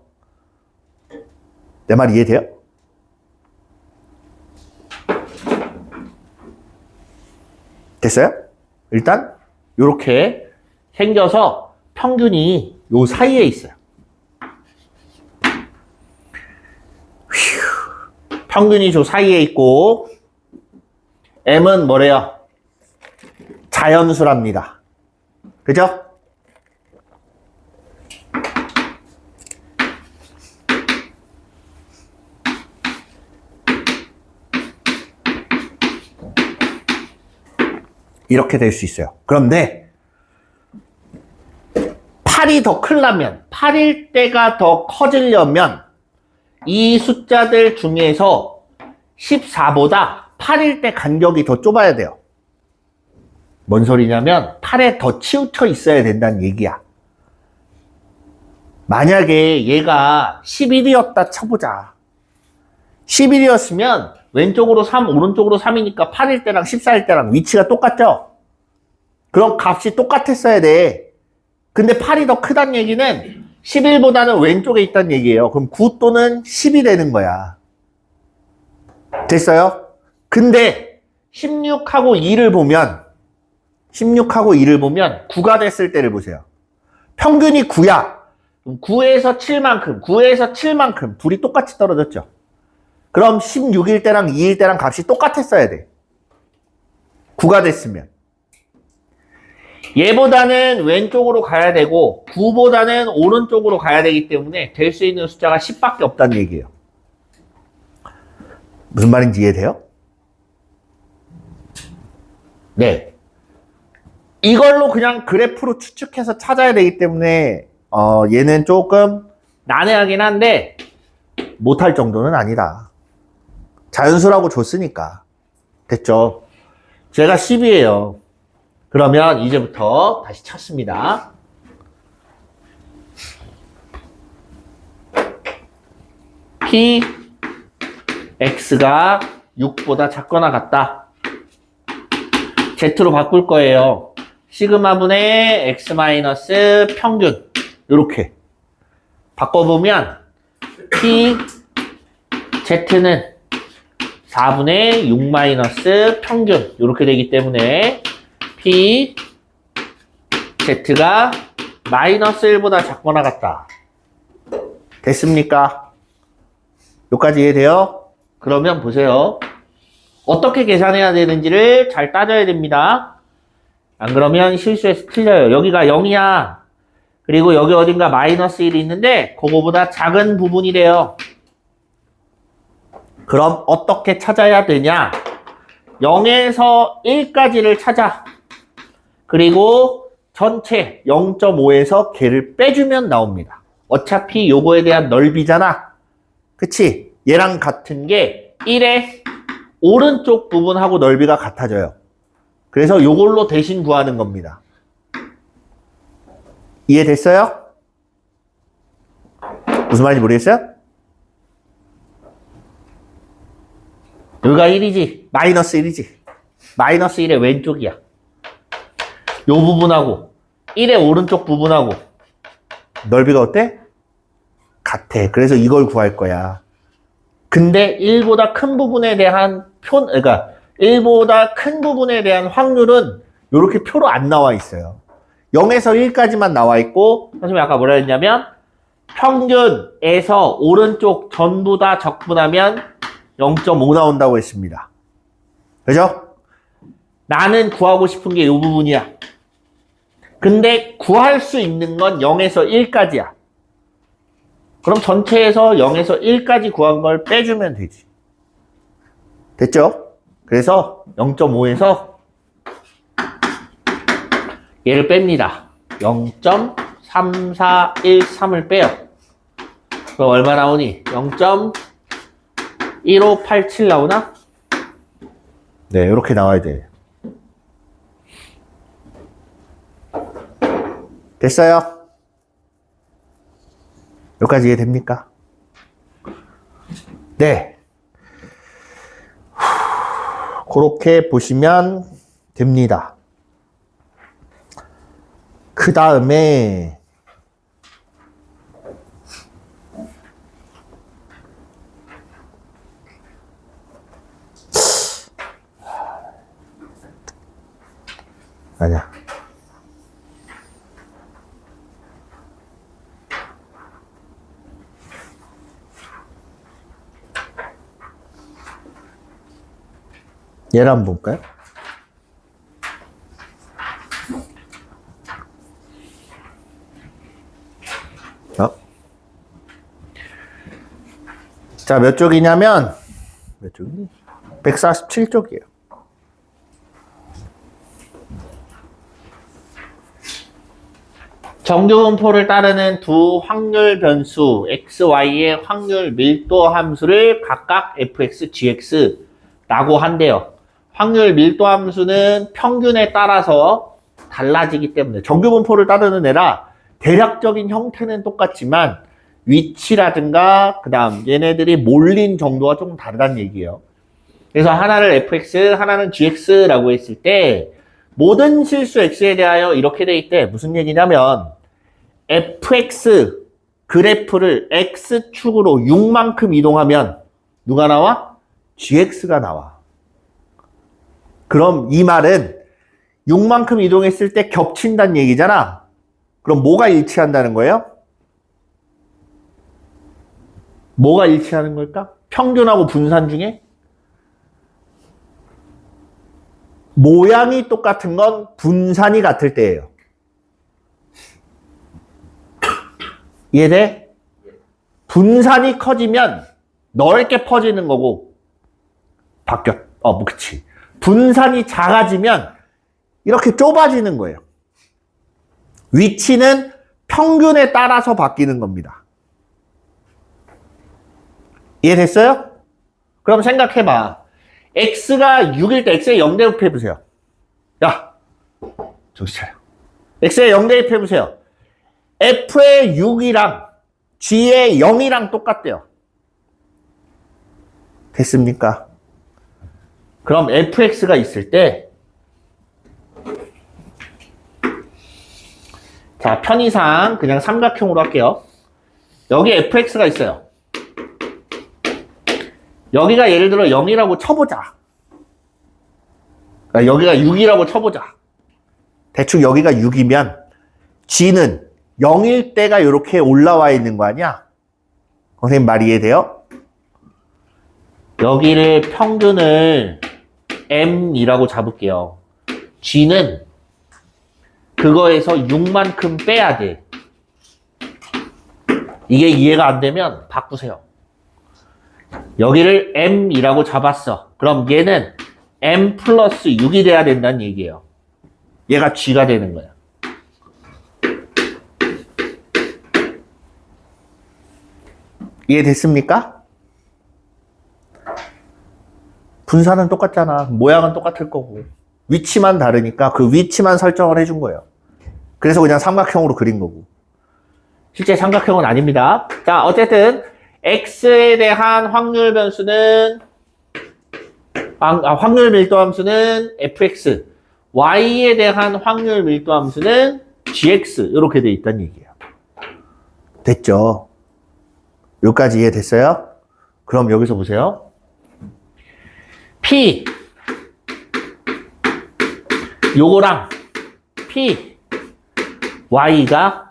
내 말 이해돼요? 됐어요? 일단 이렇게 생겨서 평균이 요 사이에 있어요. 평균이 저 사이에 있고 m은 뭐래요? 자연수랍니다. 그죠? 이렇게 될 수 있어요. 그런데 8이 더 크려면 8일 때가 더 커지려면 이 숫자들 중에서 14보다 8일 때 간격이 더 좁아야 돼요. 뭔 소리냐면 8에 더 치우쳐 있어야 된다는 얘기야. 만약에 얘가 11이었다 쳐보자. 11이었으면 왼쪽으로 3, 오른쪽으로 3이니까 8일 때랑 14일 때랑 위치가 똑같죠? 그럼 값이 똑같았어야 돼. 근데 8이 더 크다는 얘기는 11보다는 왼쪽에 있다는 얘기예요. 그럼 9 또는 10이 되는 거야. 됐어요? 근데 16하고 2를 보면 9가 됐을 때를 보세요. 평균이 9야. 그럼 9에서 7만큼 둘이 똑같이 떨어졌죠. 그럼 16일 때랑 2일 때랑 값이 똑같았어야 돼. 9가 됐으면. 얘보다는 왼쪽으로 가야 되고 9보다는 오른쪽으로 가야 되기 때문에 될 수 있는 숫자가 10밖에 없다는 얘기예요. 무슨 말인지 이해돼요? 네. 이걸로 그냥 그래프로 추측해서 찾아야 되기 때문에 얘는 조금 난해하긴 한데 못할 정도는 아니다. 자연수라고 줬으니까. 됐죠? 제가 10이에요. 그러면 이제부터 다시 찾습니다. P, X가 6보다 작거나 같다. Z로 바꿀 거예요. 시그마분의 X 마이너스 평균. 요렇게. 바꿔보면 P, Z는 4분의 6 마이너스 평균. 요렇게 되기 때문에 P, Z가 마이너스 1보다 작거나 같다. 됐습니까? 여기까지 이해돼요? 그러면 보세요. 어떻게 계산해야 되는지를 잘 따져야 됩니다. 안 그러면 실수해서 틀려요. 여기가 0이야. 그리고 여기 어딘가 마이너스 1이 있는데 그거보다 작은 부분이래요. 그럼 어떻게 찾아야 되냐? 0에서 1까지를 찾아. 그리고 전체 0.5에서 걔를 빼주면 나옵니다. 어차피 요거에 대한 넓이잖아. 그치? 얘랑 같은 게 1의 오른쪽 부분하고 넓이가 같아져요. 그래서 요걸로 대신 구하는 겁니다. 이해됐어요? 무슨 말인지 모르겠어요? 여기가 1이지. 마이너스 1이지. 마이너스 1의 왼쪽이야. 요 부분하고 1의 오른쪽 부분하고 넓이가 어때? 같아. 그래서 이걸 구할 거야. 근데 1보다 큰 부분에 대한 그러니까 1보다 큰 부분에 대한 확률은 이렇게 표로 안 나와 있어요. 0에서 1까지만 나와 있고, 선생님이 아까 뭐라 했냐면 평균에서 오른쪽 전부 다 적분하면 0.5 나온다고 했습니다. 그죠? 나는 구하고 싶은 게 이 부분이야. 근데 구할 수 있는 건 0에서 1까지야. 그럼 전체에서 0에서 1까지 구한 걸 빼주면 되지. 됐죠? 그래서 0.5에서 얘를 뺍니다. 0.3413을 빼요. 그럼 얼마 나오니? 0.1587 나오나? 네, 이렇게 나와야 돼. 됐어요? 여기까지 이해됩니까? 네. 그렇게 보시면 됩니다. 그 다음에 아니야. 얘를 한번 볼까요? 자, 몇 쪽이냐면, 몇 쪽이니? 147쪽이에요. 정규분포를 따르는 두 확률 변수 x, y의 확률 밀도 함수를 각각 fx, gx라고 한대요. 확률 밀도 함수는 평균에 따라서 달라지기 때문에 정규분포를 따르는 애라 대략적인 형태는 똑같지만 위치라든가 그 다음 얘네들이 몰린 정도가 조금 다르다는 얘기예요. 그래서 하나를 fx, 하나는 gx라고 했을 때 모든 실수 x에 대하여 이렇게 돼 있대. 무슨 얘기냐면 fx 그래프를 x축으로 6만큼 이동하면 누가 나와? gx가 나와. 그럼 이 말은 6만큼 이동했을 때 겹친다는 얘기잖아. 그럼 뭐가 일치한다는 거예요? 뭐가 일치하는 걸까? 평균하고 분산 중에 모양이 똑같은 건 분산이 같을 때예요. 이해돼? 분산이 커지면 넓게 퍼지는 거고 그치. 분산이 작아지면 이렇게 좁아지는 거예요. 위치는 평균에 따라서 바뀌는 겁니다. 이해됐어요? 그럼 생각해봐. x가 6일 때 x에 0 대입해보세요. 야, 정신 차려. x에 0 대입해보세요. f의 6이랑 g의 0이랑 똑같대요. 됐습니까? 그럼 fx가 있을 때 자, 편의상 그냥 삼각형으로 할게요. 여기 fx가 있어요. 여기가 예를 들어 0이라고 쳐보자. 그러니까 여기가 6이라고 쳐보자. 대충 여기가 6이면 g는 0일 때가 이렇게 올라와 있는 거 아니야? 선생님 말 이해돼요? 여기를 평균을 m이라고 잡을게요. g는 그거에서 6만큼 빼야 돼. 이게 이해가 안 되면 바꾸세요. 여기를 m이라고 잡았어. 그럼 얘는 m 플러스 6이 돼야 된다는 얘기예요. 얘가 g가 되는 거야. 이해됐습니까? 분산은 똑같잖아. 모양은 똑같을 거고. 위치만 다르니까 그 위치만 설정을 해준 거예요. 그래서 그냥 삼각형으로 그린 거고. 실제 삼각형은 아닙니다. 자, 어쨌든 x에 대한 확률 변수는 확률 밀도 함수는 fx, y에 대한 확률 밀도 함수는 gx 이렇게 돼 있다는 얘기예요. 됐죠? 여기까지 이해됐어요? 그럼 여기서 보세요. p 요거랑 p y가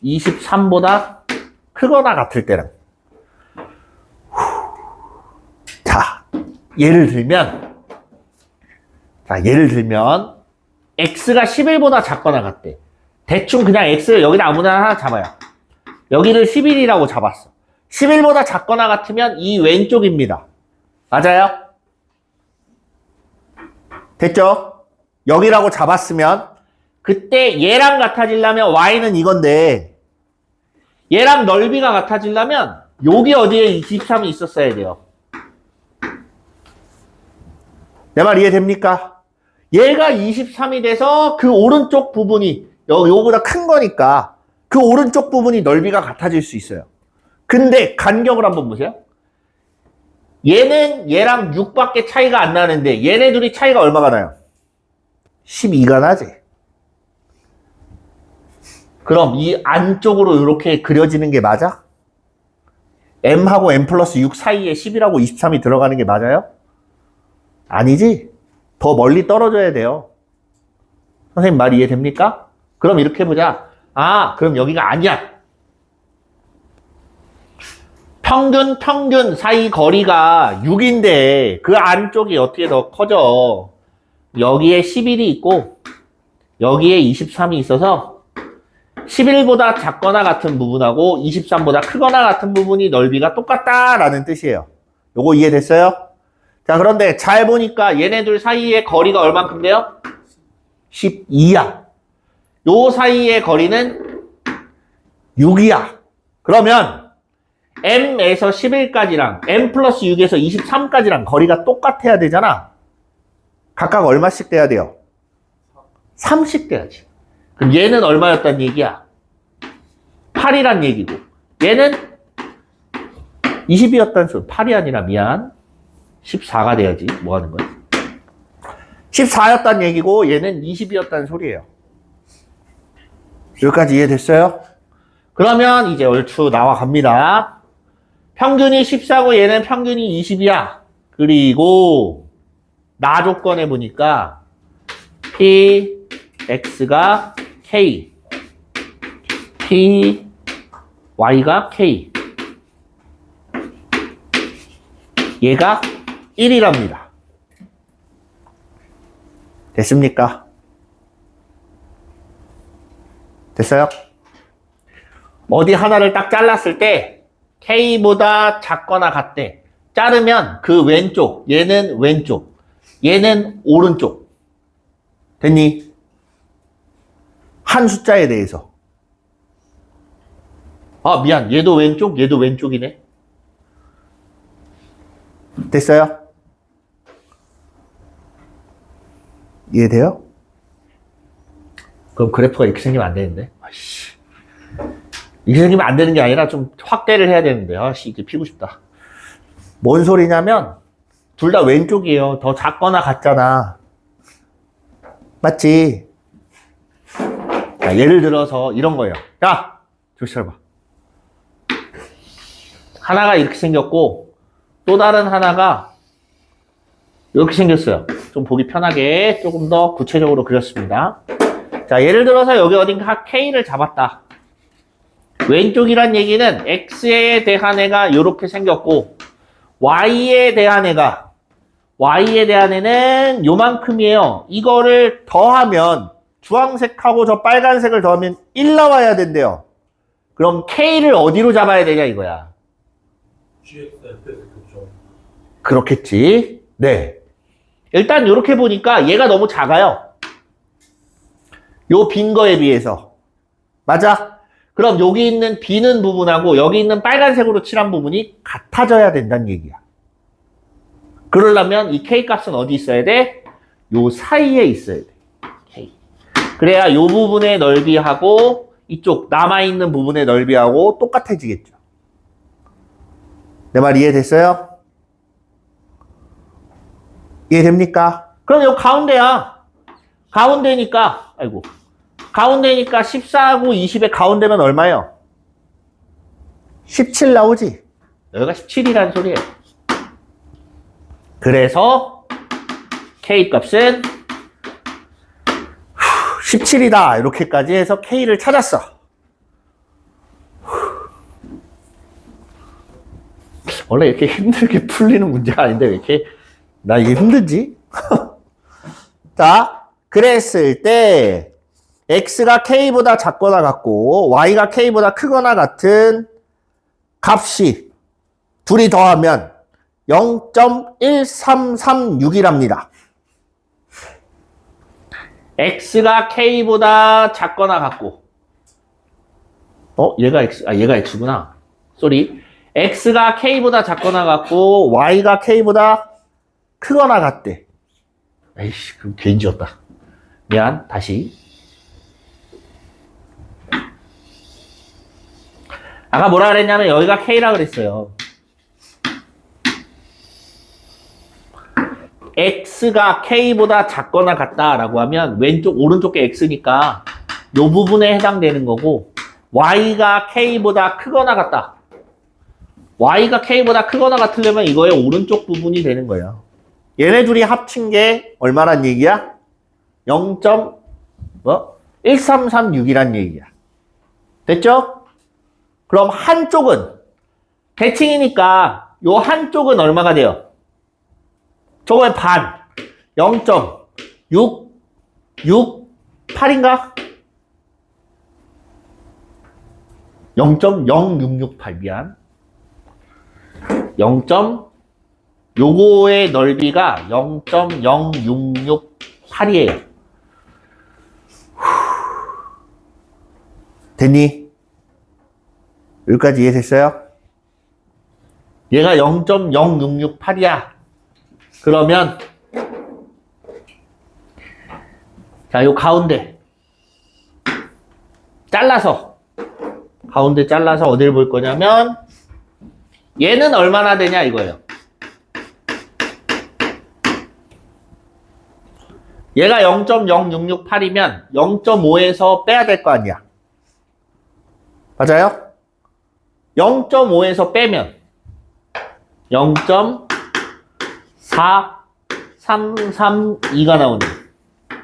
23보다 크거나 같을 때랑 자, 예를 들면 x가 11보다 작거나 같대. 대충 그냥 x를 여기다 아무나 하나 잡아요. 여기를 11이라고 잡았어. 11보다 작거나 같으면 이 왼쪽입니다. 맞아요? 됐죠? 여기라고 잡았으면 그때 얘랑 같아지려면 y는 이건데 얘랑 넓이가 같아지려면 여기 어디에 23이 있었어야 돼요. 내 말 이해됩니까? 얘가 23이 돼서 그 오른쪽 부분이 요거보다 큰 거니까 그 오른쪽 부분이 넓이가 같아질 수 있어요. 근데 간격을 한번 보세요. 얘는 얘랑 6밖에 차이가 안 나는데 얘네 둘이 차이가 얼마가 나요? 12가 나지. 그럼 이 안쪽으로 이렇게 그려지는 게 맞아? m하고 m 플러스 6 사이에 10이라고 23이 들어가는 게 맞아요? 아니지. 더 멀리 떨어져야 돼요. 선생님 말 이해됩니까? 그럼 이렇게 해보자. 그럼 여기가 아니야. 평균 사이 거리가 6인데 그 안쪽이 어떻게 더 커져? 여기에 11이 있고 여기에 23이 있어서 11보다 작거나 같은 부분하고 23보다 크거나 같은 부분이 넓이가 똑같다라는 뜻이에요. 요거 이해됐어요? 자, 그런데 잘 보니까 얘네들 사이의 거리가 얼만큼 돼요? 12야. 요 사이의 거리는 6이야. 그러면 m에서 11까지랑 m 플러스 6에서 23까지랑 거리가 똑같아야 되잖아. 각각 얼마씩 돼야 돼요? 3씩 돼야지. 그럼 얘는 얼마였단 얘기야? 8이란 얘기고 얘는 20이었단 소리. 8이 아니라 미안 14가 돼야지. 뭐 하는 거야? 14였단 얘기고 얘는 20이었단 소리예요. 여기까지 이해됐어요? 그러면 이제 얼추 나와갑니다. 평균이 14고 얘는 평균이 20이야. 그리고 나 조건에 보니까 p x가 k, p y가 k. 얘가 1이랍니다. 됐습니까? 됐어요? 어디 하나를 딱 잘랐을 때 K보다 작거나 같대. 자르면 그 왼쪽, 얘는 왼쪽, 얘는 오른쪽. 됐니? 한 숫자에 대해서. 아, 미안. 얘도 왼쪽, 얘도 왼쪽이네. 됐어요? 이해돼요? 그럼 그래프가 이렇게 생기면 안 되는데. 아이씨. 이렇게 생기면 안 되는 게 아니라 좀 확대를 해야 되는데. 아씨, 이게 피고 싶다. 뭔 소리냐면, 둘 다 왼쪽이에요. 더 작거나 같잖아. 맞지? 자, 예를 들어서 이런 거예요. 야! 조시 봐. 하나가 이렇게 생겼고, 또 다른 하나가 이렇게 생겼어요. 좀 보기 편하게 조금 더 구체적으로 그렸습니다. 자, 예를 들어서 여기 어딘가 K를 잡았다. 왼쪽이란 얘기는 X에 대한 애가 이렇게 생겼고, Y에 대한 애는 요만큼이에요. 이거를 더하면, 주황색하고 저 빨간색을 더하면 1 나와야 된대요. 그럼 K를 어디로 잡아야 되냐 이거야. 그렇겠지. 네. 일단 이렇게 보니까 얘가 너무 작아요. 요 빈 거에 비해서. 맞아? 그럼 여기 있는 비는 부분하고 여기 있는 빨간색으로 칠한 부분이 같아져야 된다는 얘기야. 그러려면 이 K 값은 어디 있어야 돼? 요 사이에 있어야 돼. K. 그래야 요 부분의 넓이하고 이쪽 남아있는 부분의 넓이하고 똑같아지겠죠. 내 말 이해됐어요? 이해됩니까? 그럼 요 가운데야. 가운데니까, 아이고. 가운데니까 14하고 20의 가운데면 얼마예요? 17 나오지? 여기가 17이라는 소리예요. 그래서 K 값은 17이다. 이렇게까지 해서 K를 찾았어. 원래 이렇게 힘들게 풀리는 문제가 아닌데 왜 이렇게 나 이게 힘들지? 자, 그랬을 때 X가 K보다 작거나 같고 Y가 K보다 크거나 같은 값이 둘이 더하면 0.1336이랍니다. X가 K보다 작거나 같고 얘가 X구나. 쏘리. X가 K보다 작거나 같고 Y가 K보다 크거나 같대. 에이씨, 그럼 괜히 지었다. 미안, 다시. 아까 뭐라 그랬냐면 여기가 K라 그랬어요. X가 K보다 작거나 같다라고 하면 왼쪽, 오른쪽 게 X니까 요 부분에 해당되는 거고 Y가 K보다 크거나 같다. Y가 K보다 크거나 같으려면 이거의 오른쪽 부분이 되는 거예요. 얘네 둘이 합친 게 얼마란 얘기야? 0.1336이란 얘기야. 됐죠? 그럼 한쪽은 대칭이니까 요 한쪽은 얼마가 돼요? 저거의 반. 0.668인가? 0.0668 미안. 요거의 넓이가 0.0668이에요. 됐니? 여기까지 이해됐어요? 얘가 0.0668이야. 그러면 자, 요 가운데 가운데 잘라서 어디를 볼 거냐면 얘는 얼마나 되냐 이거예요. 얘가 0.0668이면 0.5에서 빼야 될 거 아니야. 맞아요? 0.5에서 빼면 0.4332가 나오네.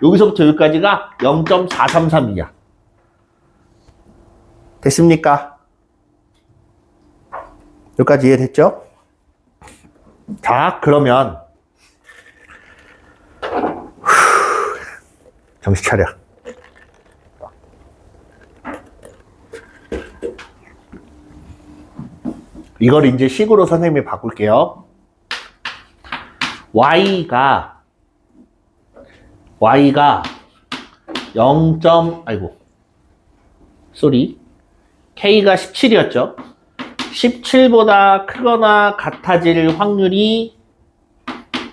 여기서부터 여기까지가 0.433이야. 됐습니까? 여기까지 이해됐죠? 자, 그러면 정신 차려. 이걸 이제 식으로 선생님이 바꿀게요. y가 0. 아이고. 쏘리. k가 17이었죠. 17보다 크거나 같아질 확률이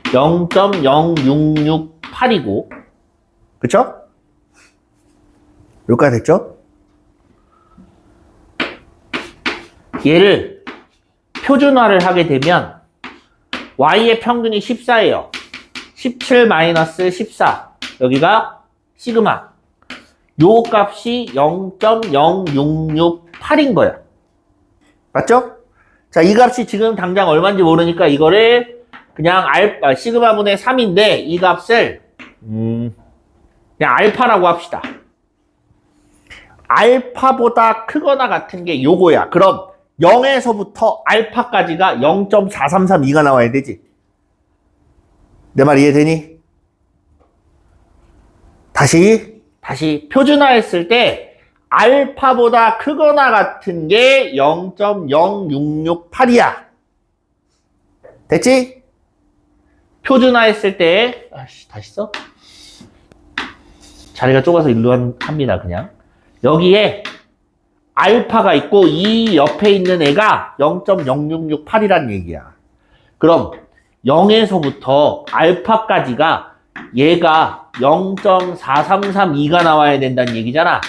0.0668이고, 그쵸? 여기까지 됐죠? 얘를 표준화를 하게 되면 y의 평균이 14예요. 17 마이너스 14. 여기가 시그마. 요 값이 0.0668인 거야. 맞죠? 자, 이 값이 지금 당장 얼마인지 모르니까 이거를 그냥 시그마분의 3인데 이 값을 그냥 알파라고 합시다. 알파보다 크거나 같은 게 요거야. 그럼 0에서부터 알파까지가 0.4332가 나와야 되지. 내 말 이해되니? 다시 표준화했을 때 알파보다 크거나 같은 게 0.0668이야. 됐지? 표준화했을 때 다시 써? 자리가 좁아서 일로 합니다. 그냥 여기에 알파가 있고 이 옆에 있는 애가 0.0668이란 얘기야. 그럼 0에서부터 알파까지가 얘가 0.4332가 나와야 된다는 얘기잖아.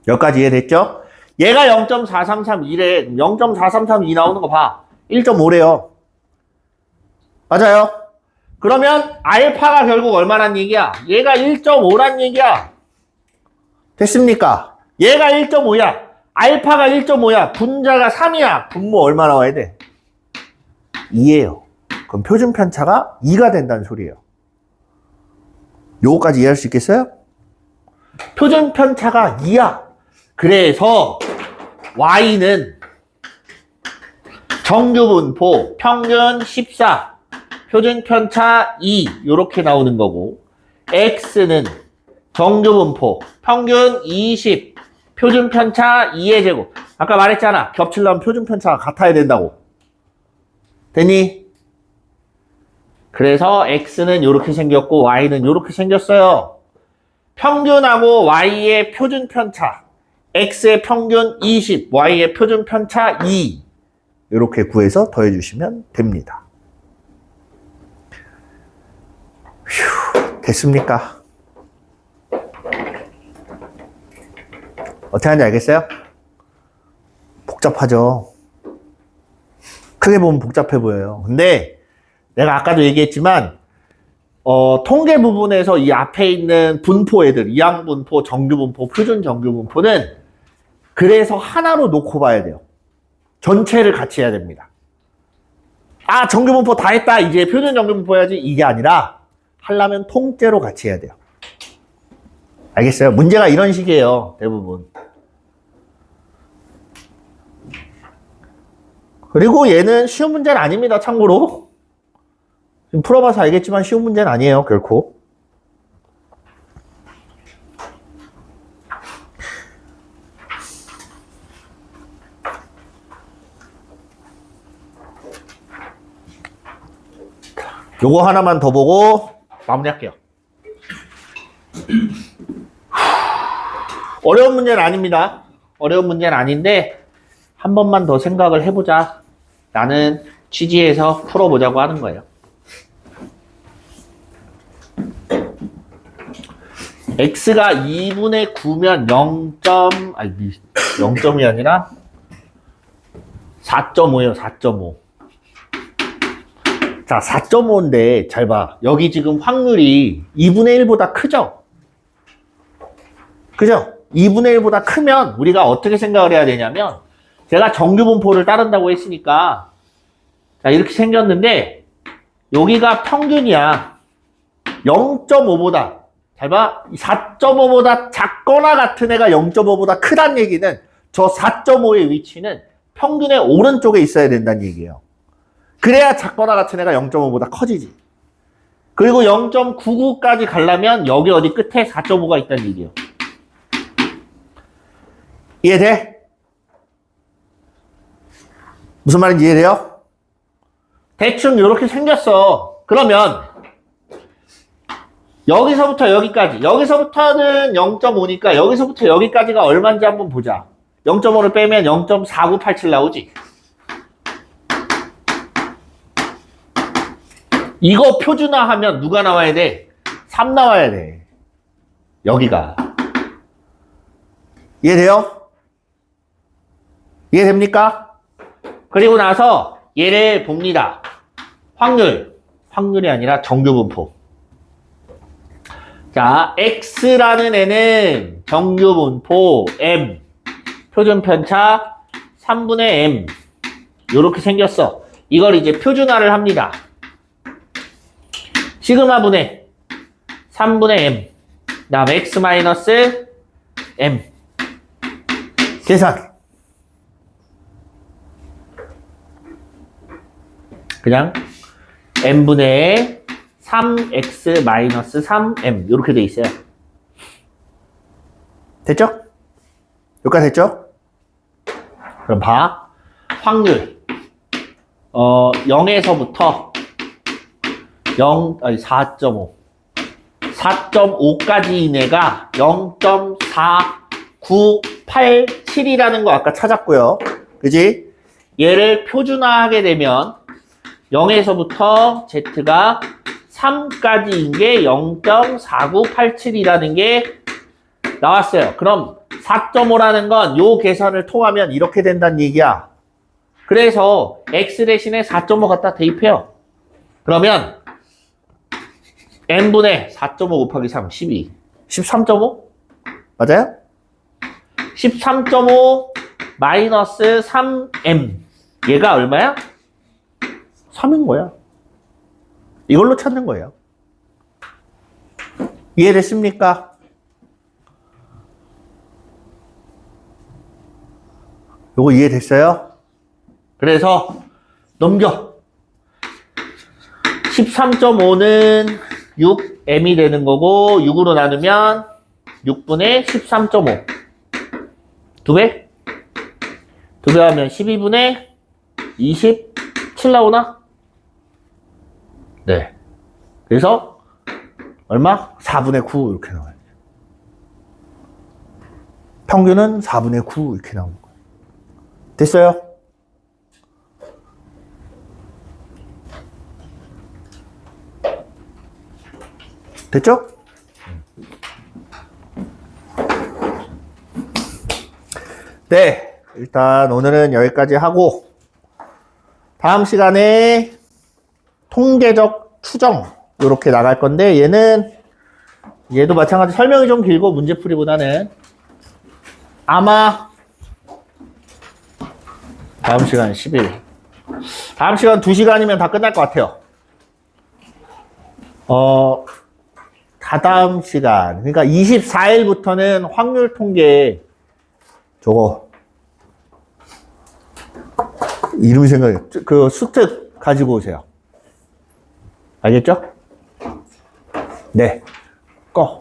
여기까지 이해됐죠? 얘가 0.4332래. 0.4332 나오는 거 봐. 1.5래요. 맞아요? 그러면 알파가 결국 얼마란 얘기야? 얘가 1.5란 얘기야. 됐습니까? 얘가 1.5야. 알파가 1.5야. 분자가 3이야. 분모 얼마 나와야 돼? 2예요. 그럼 표준 편차가 2가 된다는 소리예요. 요거까지 이해할 수 있겠어요? 표준 편차가 2야. 그래서 y는 정규분포 평균 14, 표준 편차 2 이렇게 나오는 거고, x는 정규분포 평균 20, 표준 편차 2의 제곱. 아까 말했잖아. 겹치려면 표준 편차가 같아야 된다고. 됐니? 그래서 x는 이렇게 생겼고 y는 이렇게 생겼어요. 평균하고 y의 표준 편차, x의 평균 20, y의 표준 편차 2 이렇게 구해서 더해주시면 됩니다. 휴, 됐습니까? 어떻게 하는지 알겠어요? 복잡하죠? 크게 보면 복잡해 보여요. 근데 내가 아까도 얘기했지만 통계 부분에서 이 앞에 있는 분포 애들, 이항분포, 정규분포, 표준 정규분포는 그래서 하나로 놓고 봐야 돼요. 전체를 같이 해야 됩니다. 아, 정규분포 다 했다. 이제 표준 정규분포 해야지. 이게 아니라 하려면 통째로 같이 해야 돼요. 알겠어요? 문제가 이런 식이에요. 대부분. 그리고 얘는 쉬운 문제는 아닙니다. 참고로. 지금 풀어봐서 알겠지만 쉬운 문제는 아니에요. 결코. 요거 하나만 더 보고 마무리할게요. 어려운 문제는 아닙니다. 어려운 문제는 아닌데 한 번만 더 생각을 해보자 라는 취지에서 풀어보자고 하는 거예요. x가 2분의 9면 0점이 아니라 4.5예요. 4.5. 자, 4.5인데 잘 봐. 여기 지금 확률이 2분의 1보다 크죠? 그죠? 2분의 1보다 크면 우리가 어떻게 생각을 해야 되냐면, 제가 정규분포를 따른다고 했으니까 자, 이렇게 생겼는데 여기가 평균이야. 0.5보다 잘 봐. 4.5보다 작거나 같은 애가 0.5보다 크다는 얘기는 저 4.5의 위치는 평균의 오른쪽에 있어야 된다는 얘기예요. 그래야 작거나 같은 애가 0.5보다 커지지. 그리고 0.99까지 가려면 여기 어디 끝에 4.5가 있다는 얘기예요. 이해돼? 무슨 말인지 이해돼요? 대충 이렇게 생겼어. 그러면 여기서부터 여기까지, 여기서부터는 0.5니까 여기서부터 여기까지가 얼마인지 한번 보자. 0.5를 빼면 0.4987 나오지. 이거 표준화하면 누가 나와야 돼? 3 나와야 돼. 여기가. 이해돼요? 이해됩니까? 그리고 나서 얘를 봅니다. 확률이 아니라 정규분포. 자, X라는 애는 정규분포 M, 표준편차 3분의 M 요렇게 생겼어. 이걸 이제 표준화를 합니다. 시그마분의 3분의 M 그 다음 X 마이너스 M 계산. 그냥 M분의 3X 마이너스 3M 이렇게 돼 있어요. 됐죠? 여기까지 됐죠? 그럼 봐. 확률 0에서부터 4.5 4.5까지인 애가 0.4987이라는 거 아까 찾았고요. 그지? 얘를 표준화하게 되면 0에서부터 Z가 3까지인 게 0.4987이라는 게 나왔어요. 그럼 4.5라는 건 요 계산을 통하면 이렇게 된다는 얘기야. 그래서 X 대신에 4.5 갖다 대입해요. 그러면 n분의 4.5 곱하기 3, 12. 13.5? 맞아요? 13.5 마이너스 3m. 얘가 얼마야? 3인 거야. 이걸로 찾는 거예요. 이해됐습니까? 요거 이해됐어요? 그래서 넘겨. 13.5는 6m이 되는 거고 6으로 나누면 6분의 13.5 2배? 2배 하면 12분의 27 나오나? 네. 그래서 얼마? 4분의 9 이렇게 나와요. 평균은 4분의 9 이렇게 나오는 거예요. 됐어요? 됐죠? 네, 일단 오늘은 여기까지 하고 다음 시간에 통계적 추정 이렇게 나갈 건데 얘도 마찬가지 설명이 좀 길고 문제풀이보다는 아마 다음 시간 10일 다음 시간 2시간이면 다 끝날 것 같아요. 다다음 시간 그러니까 24일부터는 확률 통계 저거 이름이 생각해. 그 숙제 가지고 오세요. 알겠죠? 네. 꺼.